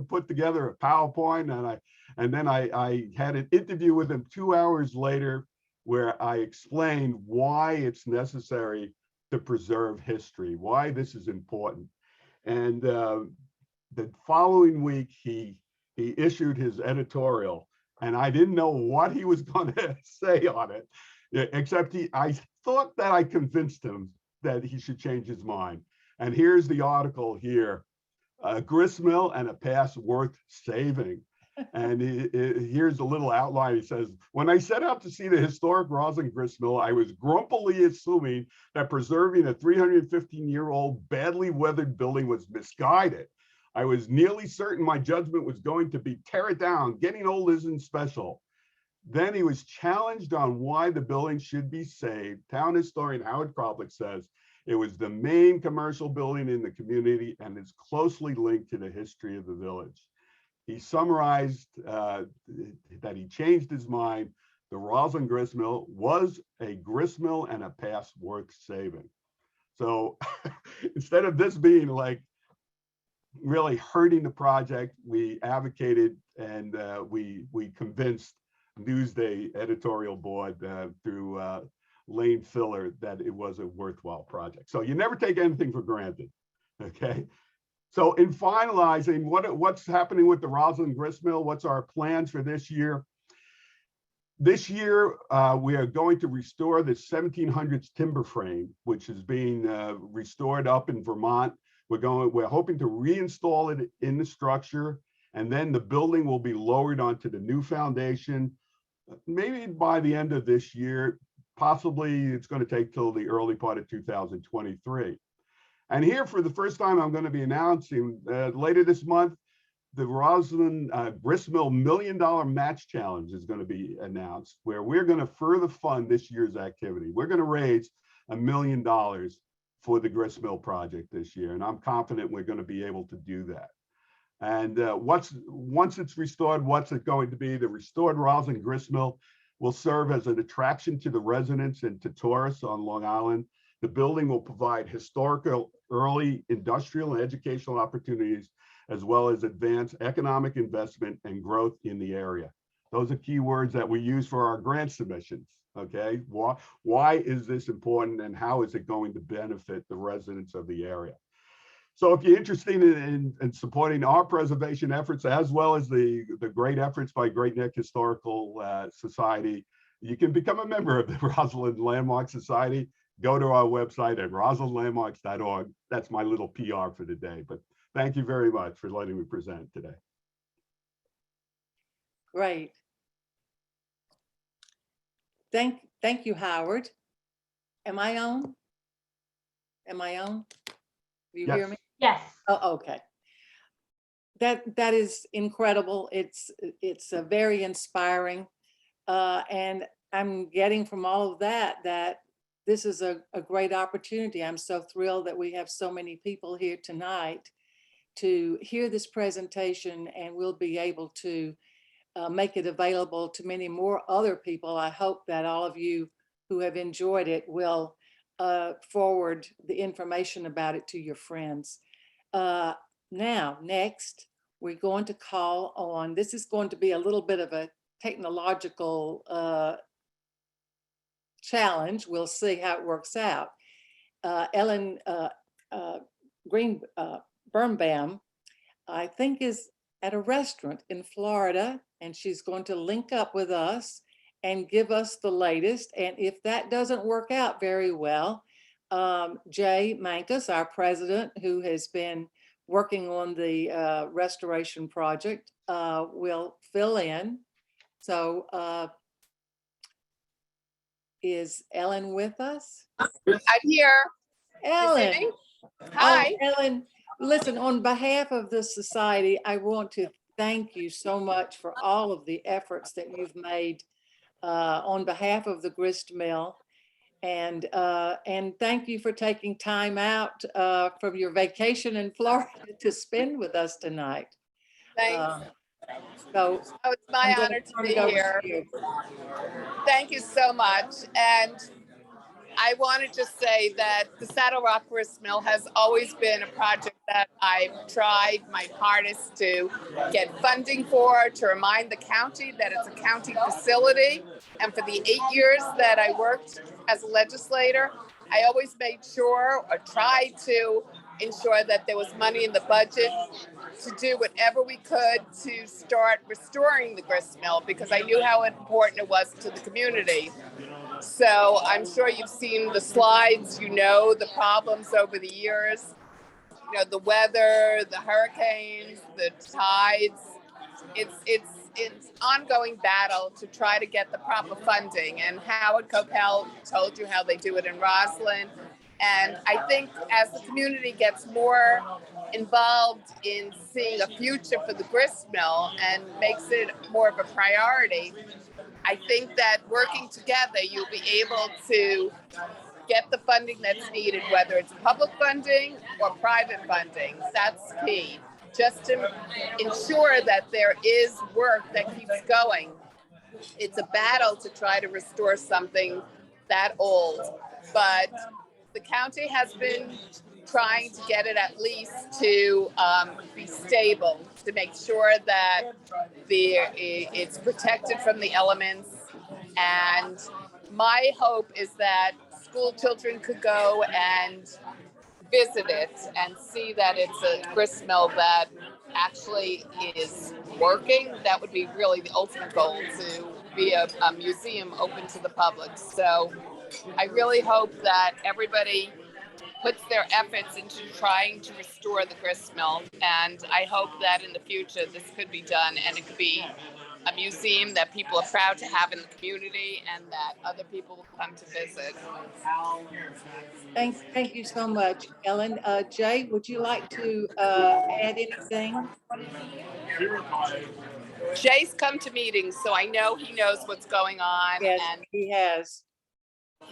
put together a PowerPoint, and then I had an interview with him 2 hours later where I explained why it's necessary to preserve history, why this is important. And the following week, he issued his editorial, and I didn't know what he was going to say on it, except I thought that I convinced him that he should change his mind. And here's the article here: "A grist mill and a past worth saving." And here's a little outline. He says, "When I set out to see the historic Roslyn Grist Mill, I was grumpily assuming that preserving a 315-year-old badly weathered building was misguided. I was nearly certain my judgment was going to be tear it down, getting old isn't special." Then he was challenged on why the building should be saved. Town historian Howard Kroplick says, "It was the main commercial building in the community and is closely linked to the history of the village." He summarized that he changed his mind. The Roslyn Grist Mill was a grist mill and a past worth saving. So instead of this being really hurting the project, we advocated and we convinced Newsday editorial board through Lane Filler that it was a worthwhile project. So you never take anything for granted, okay? So in finalizing, what's happening with the Roslyn Grist Mill? What's our plans for this year? This year, we are going to restore the 1700s timber frame, which is being restored up in Vermont. We're hoping to reinstall it in the structure, and then the building will be lowered onto the new foundation, maybe by the end of this year. Possibly it's going to take till the early part of 2023. And here, for the first time, I'm going to be announcing later this month, the Roslyn Grist Mill $1 Million Match Challenge is going to be announced, where we're going to further fund this year's activity. We're going to raise $1 million for the Grist Mill project this year, and I'm confident we're going to be able to do that. And once it's restored, what's it going to be? The restored Roslyn Grist Mill will serve as an attraction to the residents and to tourists on Long Island. The building will provide historical, early industrial and educational opportunities, as well as advance economic investment and growth in the area. Those are key words that we use for our grant submissions, okay? Why is this important, and how is it going to benefit the residents of the area? So if you're interested in supporting our preservation efforts, as well as the great efforts by Great Neck Historical Society, you can become a member of the Roslyn Landmark Society. Go to our website at roslynlandmarks.org. That's my little PR for the day, but thank you very much for letting me present today. Great. Thank you, Howard. Am I on? Am I on? Do you hear me? Yes. Oh, okay. That is incredible. It's very inspiring, and I'm getting from all of that this is a great opportunity. I'm so thrilled that we have so many people here tonight to hear this presentation, and we'll be able to make it available to many more other people. I hope that all of you who have enjoyed it will forward the information about it to your friends. Now, next, we're going to call on, this is going to be a little bit of a technological challenge. We'll see how it works out. Ellen Birnbaum, I think, is at a restaurant in Florida, and she's going to link up with us and give us the latest. And if that doesn't work out very well, Jay Mankus, our president, who has been working on the restoration project, will fill in. So is Ellen with us? I'm here. Ellen. Hi. Oh, Ellen, listen, on behalf of the society, I want to thank you so much for all of the efforts that you've made on behalf of the grist mill. And thank you for taking time out from your vacation in Florida to spend with us tonight. Thanks. So Oh, it's my honor to be here. Thank you so much. And I wanted to say that the Saddle Rock Grist Mill has always been a project that I've tried my hardest to get funding for, to remind the county that it's a county facility. And for the 8 years that I worked as a legislator, I always made sure, or tried to ensure, that there was money in the budget to do whatever we could to start restoring the grist mill, because I knew how important it was to the community. So I'm sure you've seen the slides, you know, the problems over the years, you know, the weather, the hurricanes, the tides. It's ongoing battle to try to get the proper funding. And Howard Coppell told you how they do it in Roslyn. And I think as the community gets more involved in seeing a future for the grist mill and makes it more of a priority, I think that working together, you'll be able to get the funding that's needed, whether it's public funding or private funding. That's key. Just to ensure that there is work that keeps going. It's a battle to try to restore something that old, but the county has been trying to get it at least to be stable, to make sure that it's protected from the elements. And my hope is that school children could go and visit it and see that it's a grist mill that actually is working. That would be really the ultimate goal, to be a museum open to the public. So I really hope that everybody puts their efforts into trying to restore the grist mill. And I hope that in the future this could be done, and it could be a museum that people are proud to have in the community, and that other people will come to visit. Thank you so much, Ellen. Jay, would you like to add anything? Jay's come to meetings, so I know he knows what's going on. Yes, and he has.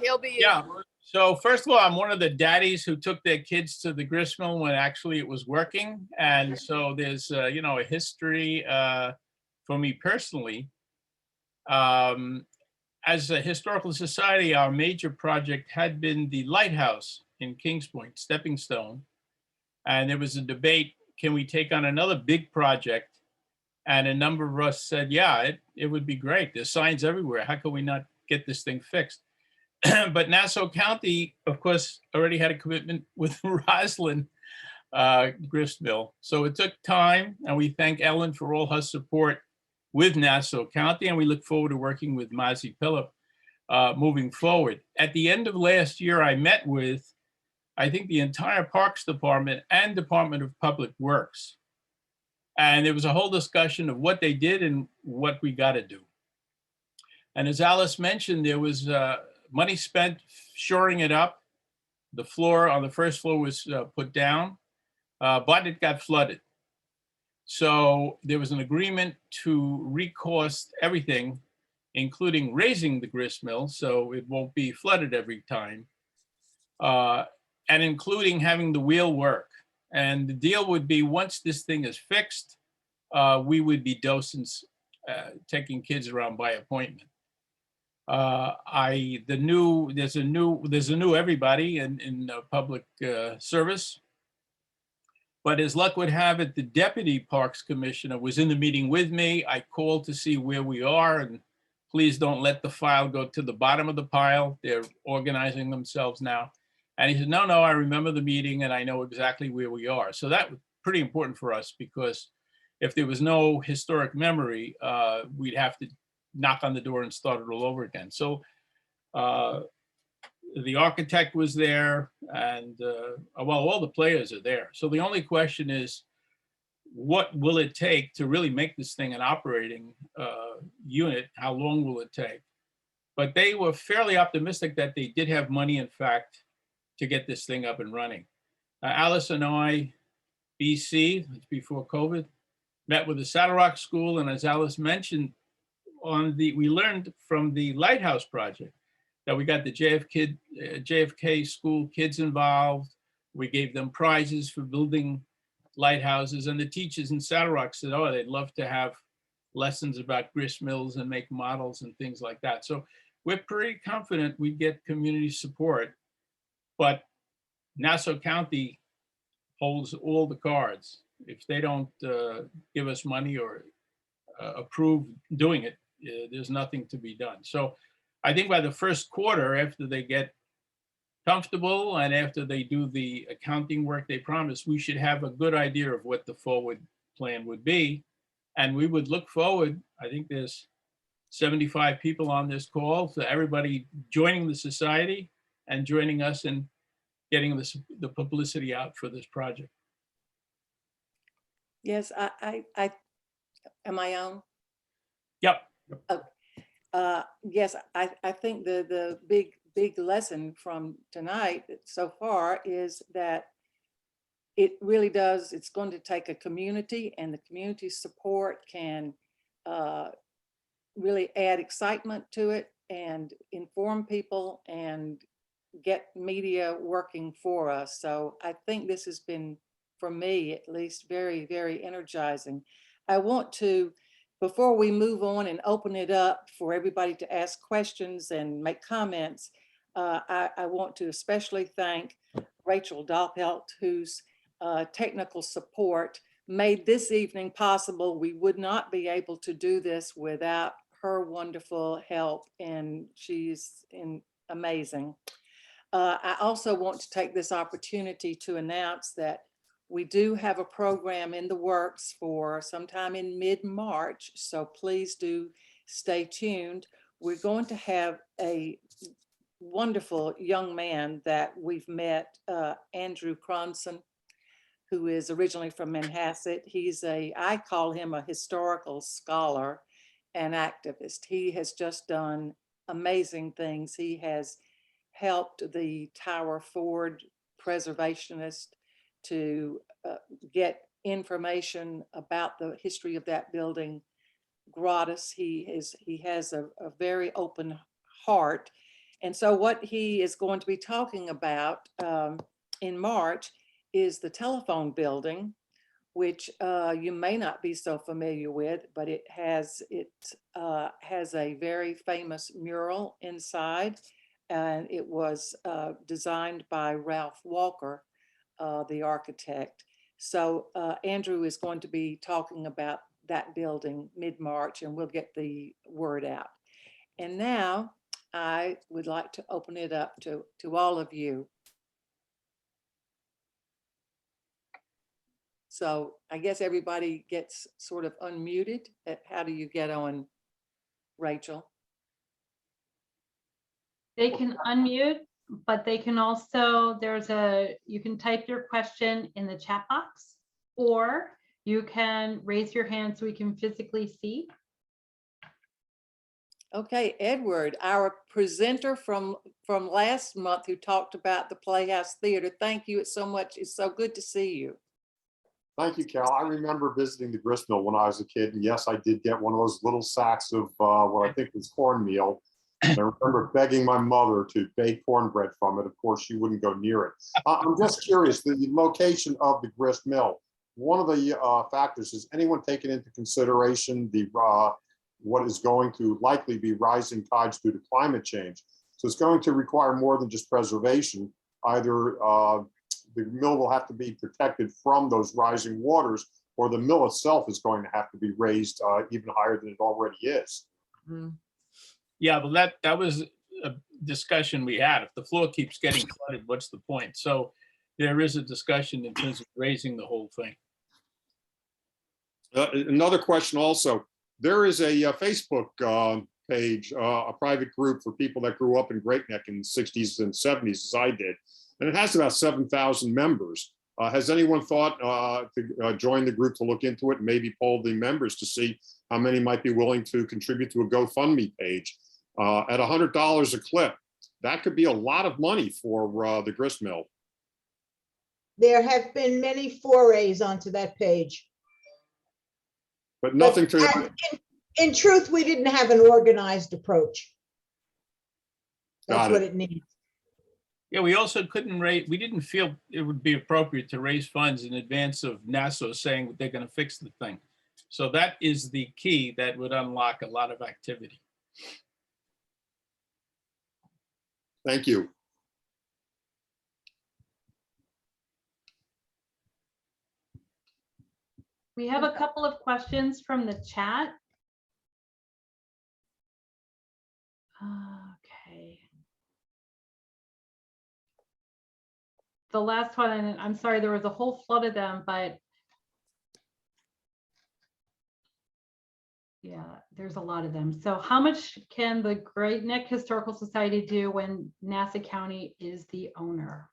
He'll be. Yeah. So first of all, I'm one of the daddies who took their kids to the grist mill when actually it was working. And so there's, you know, a history for me personally. As a historical society, our major project had been the lighthouse in Kings Point, Stepping Stone. And there was a debate, can we take on another big project? And a number of us said, yeah, it would be great. There's signs everywhere. How can we not get this thing fixed? But Nassau County, of course, already had a commitment with Roslyn Grist Mill. So it took time, and we thank Ellen for all her support with Nassau County, and we look forward to working with Mazi Phillip moving forward. At the end of last year, I met with, I think, the entire Parks Department and Department of Public Works. And there was a whole discussion of what they did and what we got to do. And as Alice mentioned, there was money spent shoring it up. The floor on the first floor was put down, but it got flooded. So there was an agreement to recost everything, including raising the grist mill so it won't be flooded every time, and including having the wheel work. And the deal would be, once this thing is fixed, we would be docents taking kids around by appointment. There's a new everybody in public service. But as luck would have it, the deputy parks commissioner was in the meeting with me. I called to see where we are, and please don't let the file go to the bottom of the pile. They're organizing themselves now. And he said, no, I remember the meeting and I know exactly where we are. So that was pretty important for us, because if there was no historic memory, we'd have to knock on the door and start it all over again. So the architect was there, and well, all the players are there. So the only question is, what will it take to really make this thing an operating unit? How long will it take? But they were fairly optimistic that they did have money, in fact, to get this thing up and running. Alice and I, BC, before COVID, met with the Saddle Rock School, and as Alice mentioned, we learned from the Lighthouse project that we got the JFK school kids involved. We gave them prizes for building lighthouses, and the teachers in Saddle Rock said, oh, they'd love to have lessons about grist mills and make models and things like that. So we're pretty confident we get community support, but Nassau County holds all the cards. If they don't give us money or approve doing it, there's nothing to be done. So I think by the first quarter, after they get comfortable and after they do the accounting work they promised, we should have a good idea of what the forward plan would be. And we would look forward, I think there's 75 people on this call, so everybody joining the society and joining us in getting the publicity out for this project. Yes, am I on? Yep. Yes, I think the big lesson from tonight so far is that it really does, it's going to take a community, and the community support can really add excitement to it and inform people and get media working for us. So I think this has been, for me at least, very, very energizing. I want to, before we move on and open it up for everybody to ask questions and make comments, I want to especially thank Rachel Doppelt, whose technical support made this evening possible. We would not be able to do this without her wonderful help, and she's amazing. I also want to take this opportunity to announce that we do have a program in the works for sometime in mid-March, so please do stay tuned. We're going to have a wonderful young man that we've met, Andrew Cronson, who is originally from Manhasset. I call him a historical scholar and activist. He has just done amazing things. He has helped the Tower Ford preservationist to get information about the history of that building gratis. He has a very open heart. And so what he is going to be talking about in March is the telephone building, which you may not be so familiar with, but it has a very famous mural inside, and it was designed by Ralph Walker, the architect. So Andrew is going to be talking about that building mid-March, and we'll get the word out. And now I would like to open it up to all of you. So I guess everybody gets sort of unmuted. How do you get on, Rachel? They can unmute, but they can also, you can type your question in the chat box, or you can raise your hand so we can physically see. Okay, Edward, our presenter from last month who talked about the Playhouse Theater. Thank you so much. It's so good to see you. Thank you, Carol. I remember visiting the grist mill when I was a kid. And yes, I did get one of those little sacks of what I think was cornmeal. And I remember begging my mother to bake cornbread from it. Of course, she wouldn't go near it. I'm just curious, the location of the grist mill. One of the factors is anyone taking into consideration the what is going to likely be rising tides due to climate change. So it's going to require more than just preservation. Either the mill will have to be protected from those rising waters, or the mill itself is going to have to be raised even higher than it already is. Mm. Yeah, but that was a discussion we had. If the floor keeps getting flooded, what's the point? So there is a discussion in terms of raising the whole thing. Another question also, there is a Facebook page, a private group for people that grew up in Great Neck in the 60s and 70s, as I did, and it has about 7,000 members. Has anyone thought to join the group to look into it and maybe poll the members to see how many might be willing to contribute to a GoFundMe page? At $100 a clip, that could be a lot of money for the grist mill. There have been many forays onto that page. But nothing to... In truth, we didn't have an organized approach. That's what it it needs. Yeah, we also we didn't feel it would be appropriate to raise funds in advance of Nassau saying that they're going to fix the thing. So that is the key that would unlock a lot of activity. Thank you. We have a couple of questions from the chat. Okay. The last one, and I'm sorry, there was a whole flood of them, but yeah, there's a lot of them. So how much can the Great Neck Historical Society do when Nassau County is the owner?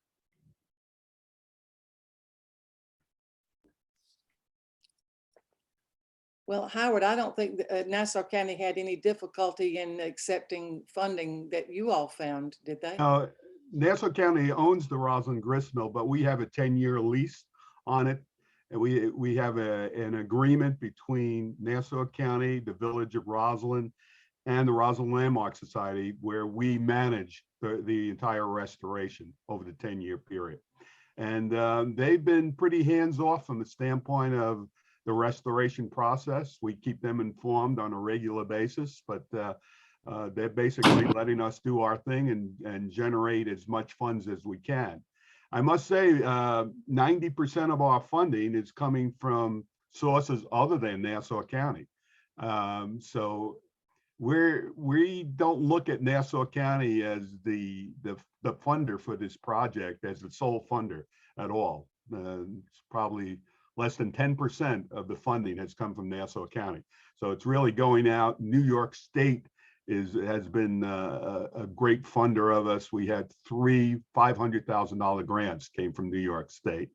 Well, Howard, I don't think Nassau County had any difficulty in accepting funding that you all found, did they? Nassau County owns the Roslyn Grist Mill, but we have a 10-year lease on it. And we have an agreement between Nassau County, the village of Roslyn, and the Roslyn Landmark Society, where we manage the entire restoration over the 10-year period. And they've been pretty hands-off from the standpoint of the restoration process. We keep them informed on a regular basis, but they're basically letting us do our thing and generate as much funds as we can. I must say, 90% of our funding is coming from sources other than Nassau County. So we don't look at Nassau County as the funder for this project, as the sole funder at all. It's probably less than 10% of the funding has come from Nassau County. So it's really going out. New York State has been a great funder of us. We had 3 $500,000 grants came from New York State.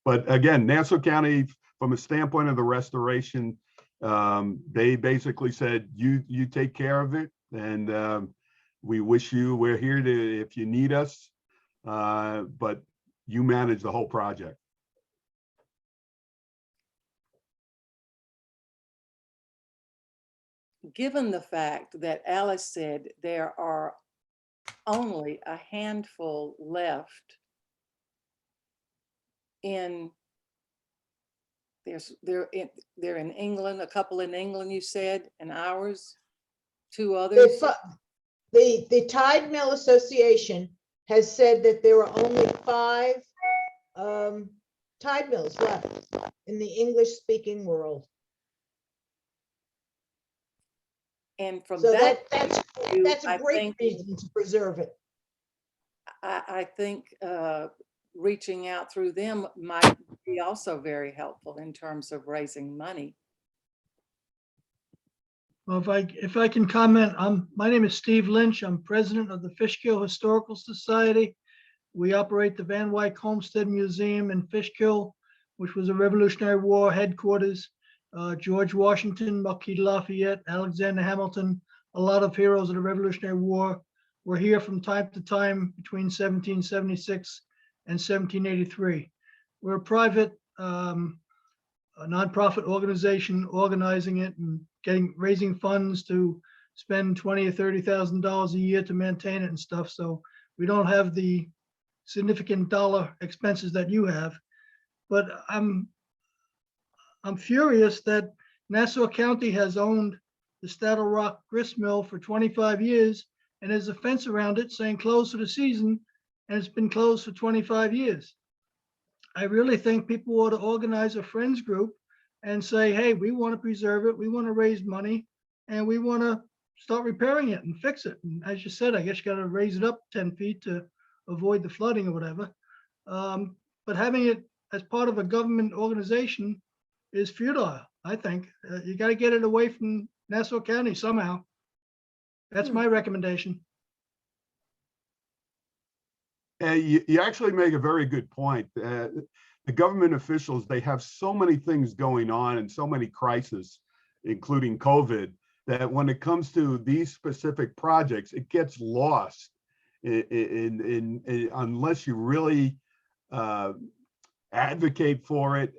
But again, Nassau County, from a standpoint of the restoration, they basically said, you take care of it, and we're here to, if you need us, but you manage the whole project. Given the fact that Alice said there are only a handful left they're in England, a couple in England, you said, and ours, 2 others. The Tide Mill Association has said that there are only 5 tide mills left in the English-speaking world. And from So that, that's a great reason to preserve it. I think reaching out through them might be also very helpful in terms of raising money. Well, if I can comment, my name is Steve Lynch. I'm president of the Fishkill Historical Society. We operate the Van Wyck Homestead Museum in Fishkill, which was a Revolutionary War headquarters. George Washington, Marquis de Lafayette, Alexander Hamilton, a lot of heroes of the Revolutionary War were here from time to time between 1776 and 1783. We're a private, a nonprofit organization organizing it and raising funds to spend $20,000 or $30,000 a year to maintain it and stuff. So we don't have the significant dollar expenses that you have. But I'm furious that Nassau County has owned the Saddle Rock Grist Mill for 25 years, and there's a fence around it saying closed for the season, and it's been closed for 25 years. I really think people ought to organize a friends group and say, hey, we want to preserve it, we want to raise money, and we want to start repairing it and fix it. And as you said, I guess you got to raise it up 10 feet to avoid the flooding or whatever. But having it as part of a government organization is futile, I think. You got to get it away from Nassau County somehow. That's my recommendation. You actually make a very good point. The government officials, they have so many things going on and so many crises, including COVID, that when it comes to these specific projects, it gets lost unless you really advocate for it.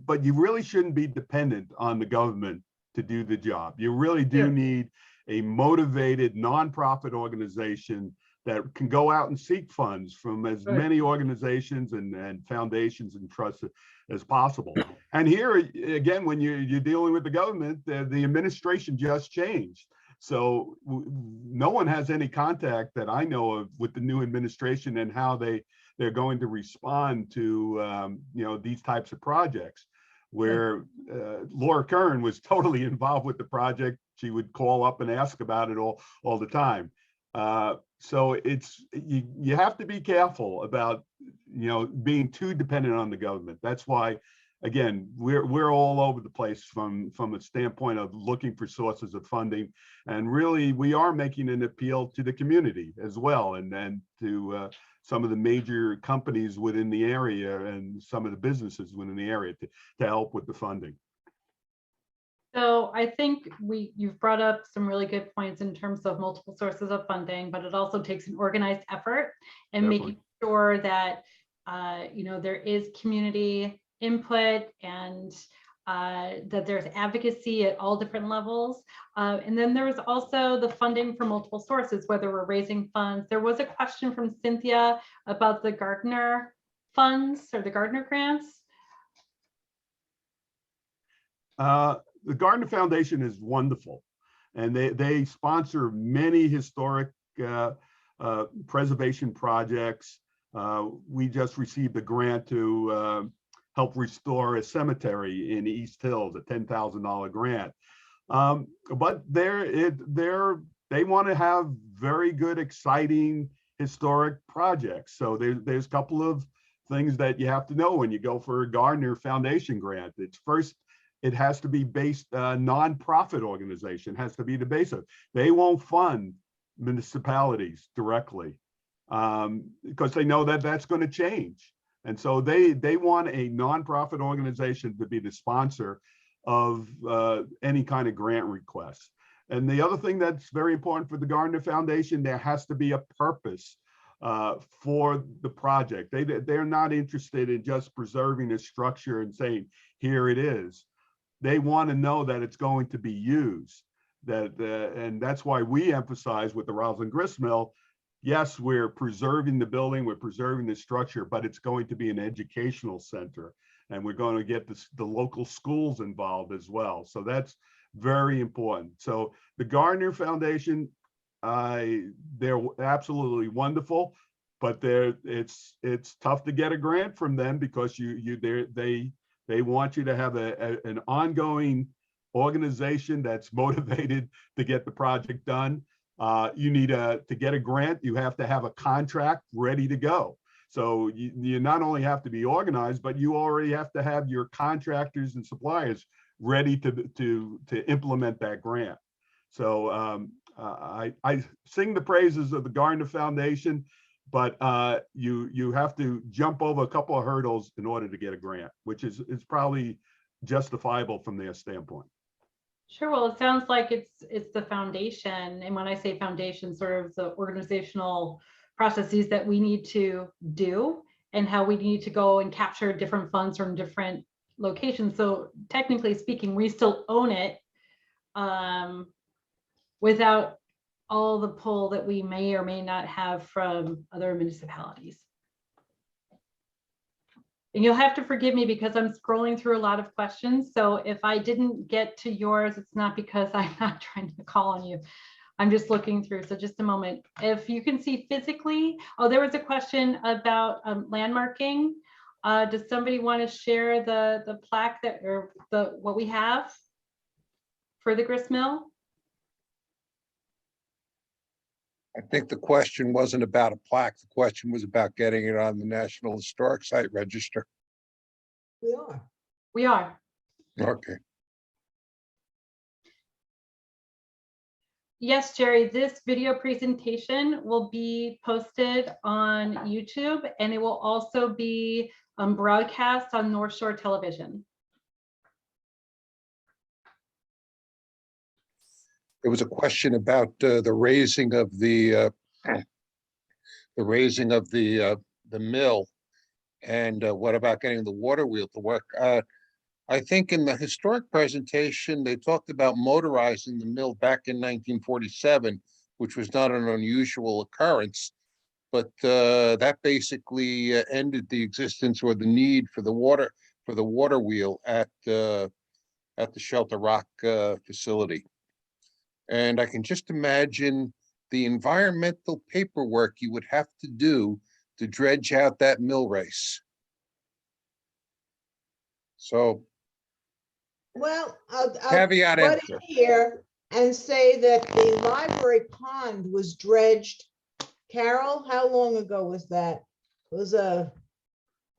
But you really shouldn't be dependent on the government to do the job. You really do need a motivated nonprofit organization that can go out and seek funds from as many organizations and foundations and trusts as possible. And here again, when you're dealing with the government, the administration just changed. So no one has any contact that I know of with the new administration and how they're going to respond to these types of projects. Where Laura Kern was totally involved with the project. She would call up and ask about it all the time. So it's you have to be careful about being too dependent on the government. That's why, again, we're all over the place from a standpoint of looking for sources of funding, and really we are making an appeal to the community as well, and to some of the major companies within the area and some of the businesses within the area to help with the funding. So I think you've brought up some really good points in terms of multiple sources of funding, but it also takes an organized effort and making sure that there is community input and that there's advocacy at all different levels. And then there's also the funding from multiple sources, whether we're raising funds. There was a question from Cynthia about the Gardner funds or the Gardner grants. The Gardner Foundation is wonderful, and they sponsor many historic preservation projects. We just received a grant to help restore a cemetery in East Hills, a $10,000 grant. But they want to have very good, exciting, historic projects. So there's a couple of things that you have to know when you go for a Gardner Foundation grant. It's first, it has to be based, nonprofit organization has to be the base of. They won't fund municipalities directly because they know that that's going to change. And so they want a nonprofit organization to be the sponsor of any kind of grant request. And the other thing that's very important for the Gardner Foundation, there has to be a purpose for the project. They're not interested in just preserving a structure and saying, here it is. They want to know that it's going to be used. And that's why we emphasize with the Roslyn Grist Mill, yes, we're preserving the building, we're preserving the structure, but it's going to be an educational center. And we're going to get the local schools involved as well. So that's very important. So the Gardner Foundation, they're absolutely wonderful, but it's tough to get a grant from them because they want you to have an ongoing organization that's motivated to get the project done. You need to get a grant, you have to have a contract ready to go. So you not only have to be organized, but you already have to have your contractors and suppliers ready to implement that grant. So I sing the praises of the Gardner Foundation, but you have to jump over a couple of hurdles in order to get a grant, which is probably justifiable from their standpoint. Sure. Well, it sounds like it's the foundation. And when I say foundation, sort of the organizational processes that we need to do and how we need to go and capture different funds from different locations. So technically speaking, we still own it without all the pull that we may or may not have from other municipalities. And you'll have to forgive me because I'm scrolling through a lot of questions. So if I didn't get to yours, it's not because I'm not trying to call on you. I'm just looking through. So just a moment. If you can see physically, oh, there was a question about landmarking. Does somebody want to share the plaque that or what we have for the grist mill? I think the question wasn't about a plaque. The question was about getting it on the National Historic Site Register. We are. We are. Okay. Yes, Jerry, this video presentation will be posted on YouTube and it will also be broadcast on North Shore Television. There was a question about the raising of the mill, and what about getting the water wheel to work? I think in the historic presentation they talked about motorizing the mill back in 1947, which was not an unusual occurrence, but that basically ended the existence or the need for the water wheel at the Shelter Rock facility. And I can just imagine the environmental paperwork you would have to do to dredge out that mill race. So, Well, caveat butt answer. in here and say that the library pond was dredged. Carol, how long ago was that? It was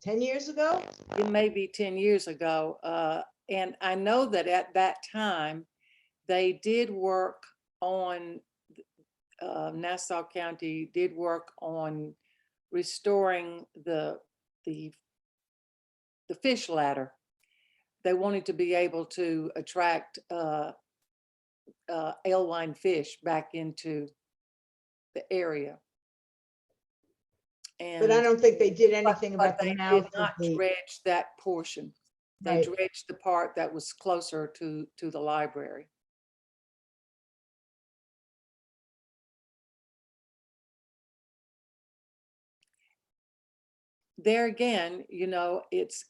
10 years ago? It may be 10 years ago. And I know that at that time, they did work on, Nassau County did work on restoring the fish ladder. They wanted to be able to attract alewife fish back into the area. And, But I don't think they did anything about the they mouth did of not the. dredge that portion. They Right. dredged the part that was closer to the library. There again, you know, it's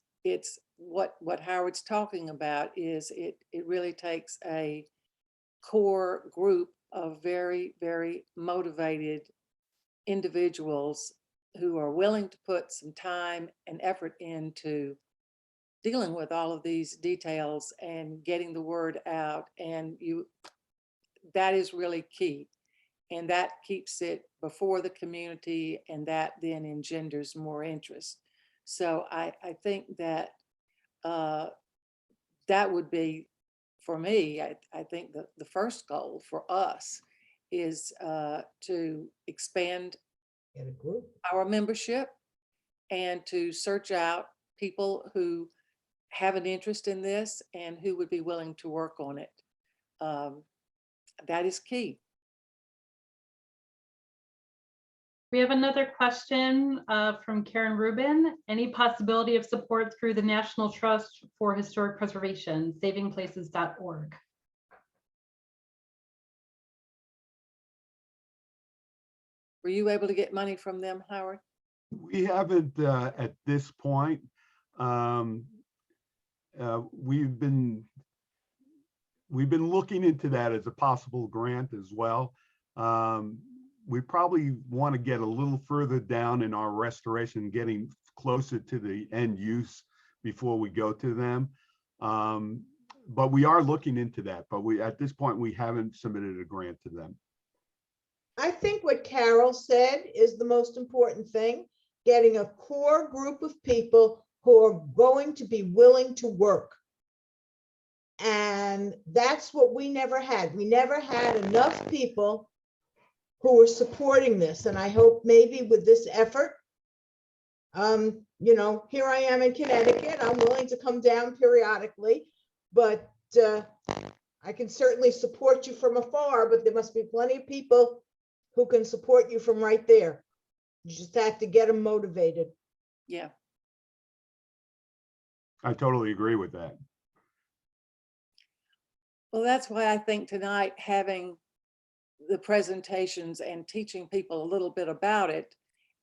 what Howard's talking about is it really takes a core group of very, very motivated individuals who are willing to put some time and effort into dealing with all of these details and getting the word out. And that is really key. And that keeps it before the community, and that then engenders more interest. So I think that that would be, for me, I think the first goal for us is to expand Get a group. our membership and to search out people who have an interest in this and who would be willing to work on it. That is key. We have another question from Karen Rubin. Any possibility of support through the National Trust for Historic Preservation, savingplaces.org? Were you able to get money from them, Howard? We haven't at this point. We've been looking into that as a possible grant as well. We probably want to get a little further down in our restoration, getting closer to the end use before we go to them. But we are looking into that, but at this point, we haven't submitted a grant to them. I think what Carol said is the most important thing, getting a core group of people who are going to be willing to work. And that's what we never had. We never had enough people who were supporting this. And I hope maybe with this effort, you know, here I am in Connecticut. I'm willing to come down periodically, but I can certainly support you from afar, but there must be plenty of people who can support you from right there. You just have to get them motivated. Yeah. I totally agree with that. Well, that's why I think tonight having the presentations and teaching people a little bit about it,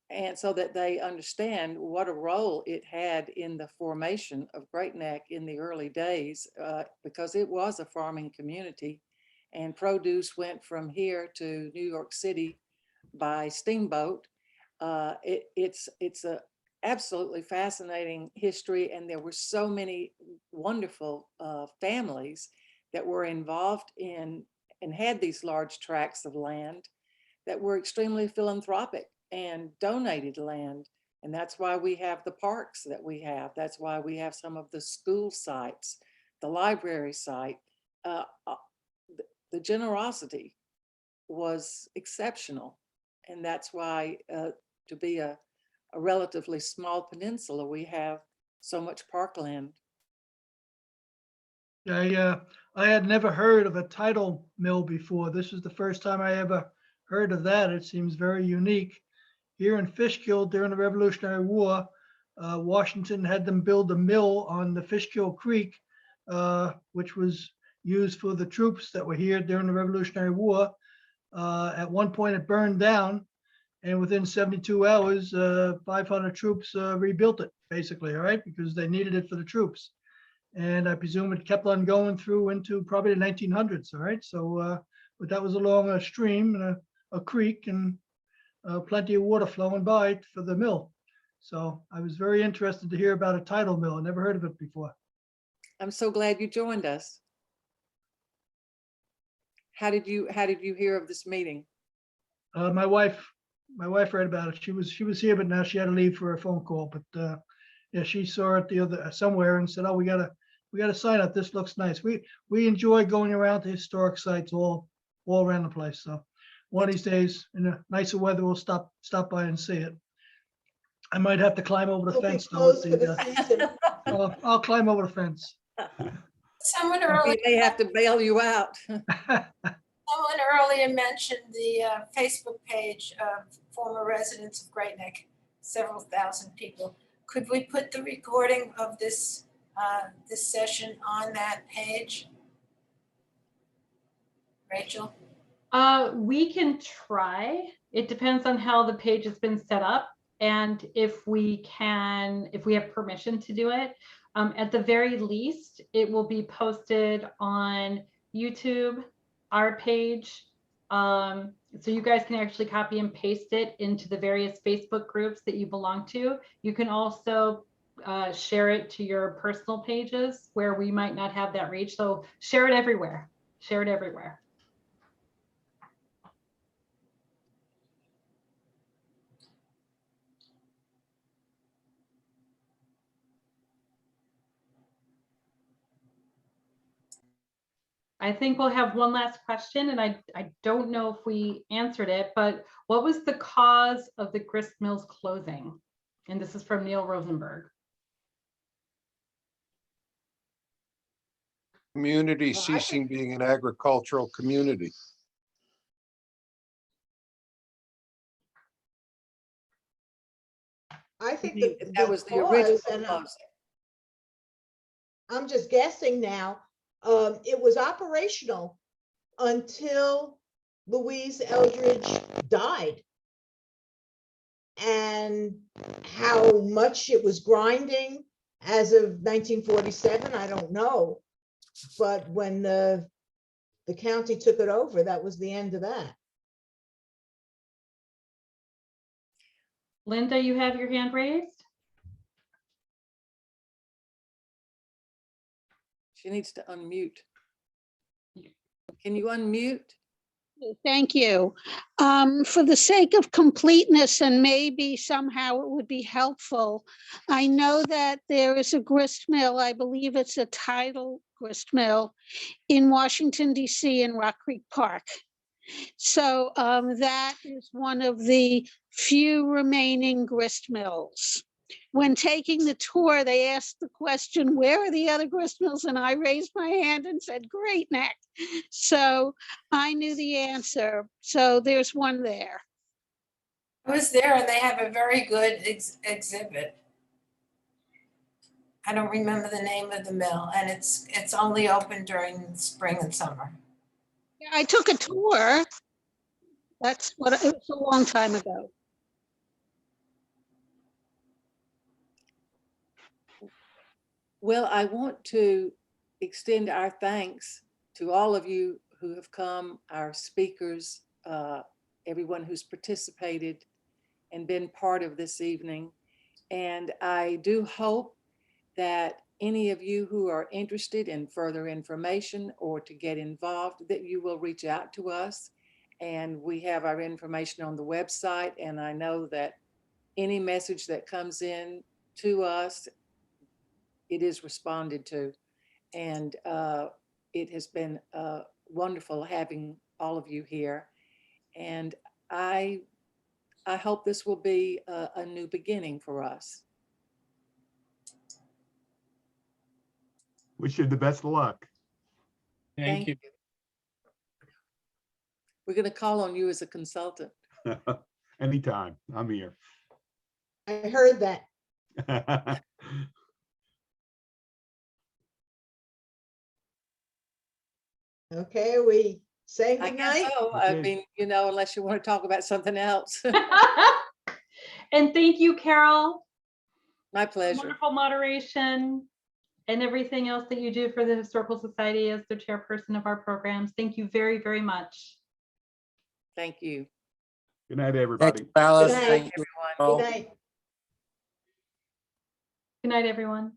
and so that they understand what a role it had in the formation of Great Neck in the early days, because it was a farming community and produce went from here to New York City by steamboat. It's a absolutely fascinating history, and there were so many wonderful families that were involved in and had these large tracts of land that were extremely philanthropic and donated land. And that's why we have the parks that we have. That's why we have some of the school sites, the library site. The generosity was exceptional. And that's why to be a relatively small peninsula, we have so much parkland. I had never heard of a tidal mill before. This is the first time I ever heard of that. It seems very unique. Here in Fishkill during the Revolutionary War, Washington had them build a mill on the Fishkill Creek, which was used for the troops that were here during the Revolutionary War. At one point it burned down, and within 72 hours, 500 troops rebuilt it, basically, all right, because they needed it for the troops. And I presume it kept on going through into probably the 1900s, all right? So, but that was along a stream and a creek, and plenty of water flowing by for the mill. So I was very interested to hear about a tidal mill. I never heard of it before. I'm so glad you joined us. How did you hear of this meeting? My wife read about it. She was here, but now she had to leave for a phone call. But yeah, she saw it somewhere and said, "Oh, we gotta sign up. This looks nice." We enjoy going around to historic sites all around the place. So one of these days, in the nicer weather, we'll stop by and see it. I might have to climb over the fence though. I'll climb over the fence. Someone earlier They have to bail you out. Someone earlier mentioned the Facebook page of former residents of Great Neck, several thousand people. Could we put the recording of this this session on that page? Rachel? We can try. It depends on how the page has been set up and if we have permission to do it. At the very least, it will be posted on YouTube, our page, So you guys can actually copy and paste it into the various Facebook groups that you belong to. You can also share it to your personal pages where we might not have that reach. So share it everywhere. Share it everywhere. I think we'll have one last question, and I don't know if we answered it, but what was the cause of the grist mill's closing? And this is from Neil Rosenberg. Community ceasing being an agricultural community. I think That was the original closing. I'm just guessing now. It was operational until Louise Eldridge died. And how much it was grinding as of 1947, I don't know. But when the county took it over, that was the end of that. Linda, you have your hand raised? She needs to unmute. Can you unmute? Thank you. For the sake of completeness, and maybe somehow it would be helpful, I know that there is a grist mill, I believe it's a tidal grist mill in Washington, D.C. in Rock Creek Park. So that is one of the few remaining grist mills. When taking the tour, they asked the question, where are the other grist mills? And I raised my hand and said, Great Neck. So I knew the answer. So there's one there. I was there and they have a very good exhibit. I don't remember the name of the mill, and it's only open during spring and summer. Yeah, I took a tour. That's what it was, a long time ago. Well, I want to extend our thanks to all of you who have come, our speakers, everyone who's participated and been part of this evening. And I do hope that any of you who are interested in further information or to get involved, that you will reach out to us. And we have our information on the website. And I know that any message that comes in to us, it is responded to. And it has been wonderful having all of you here. And I hope this will be a new beginning for us. Wish you the best of luck. Thank you. We're going to call on you as a consultant. Anytime, I'm here. I heard that. Okay, we say I goodnight. guess so. I mean, you know, unless you want to talk about something else. And thank you, Carol. My pleasure. Wonderful moderation and everything else that you do for the Historical Society as the chairperson of our programs. Thank you very, very much. Thank you. Good night, everybody. Good night, Thank you, everyone. Good night. Good night, everyone.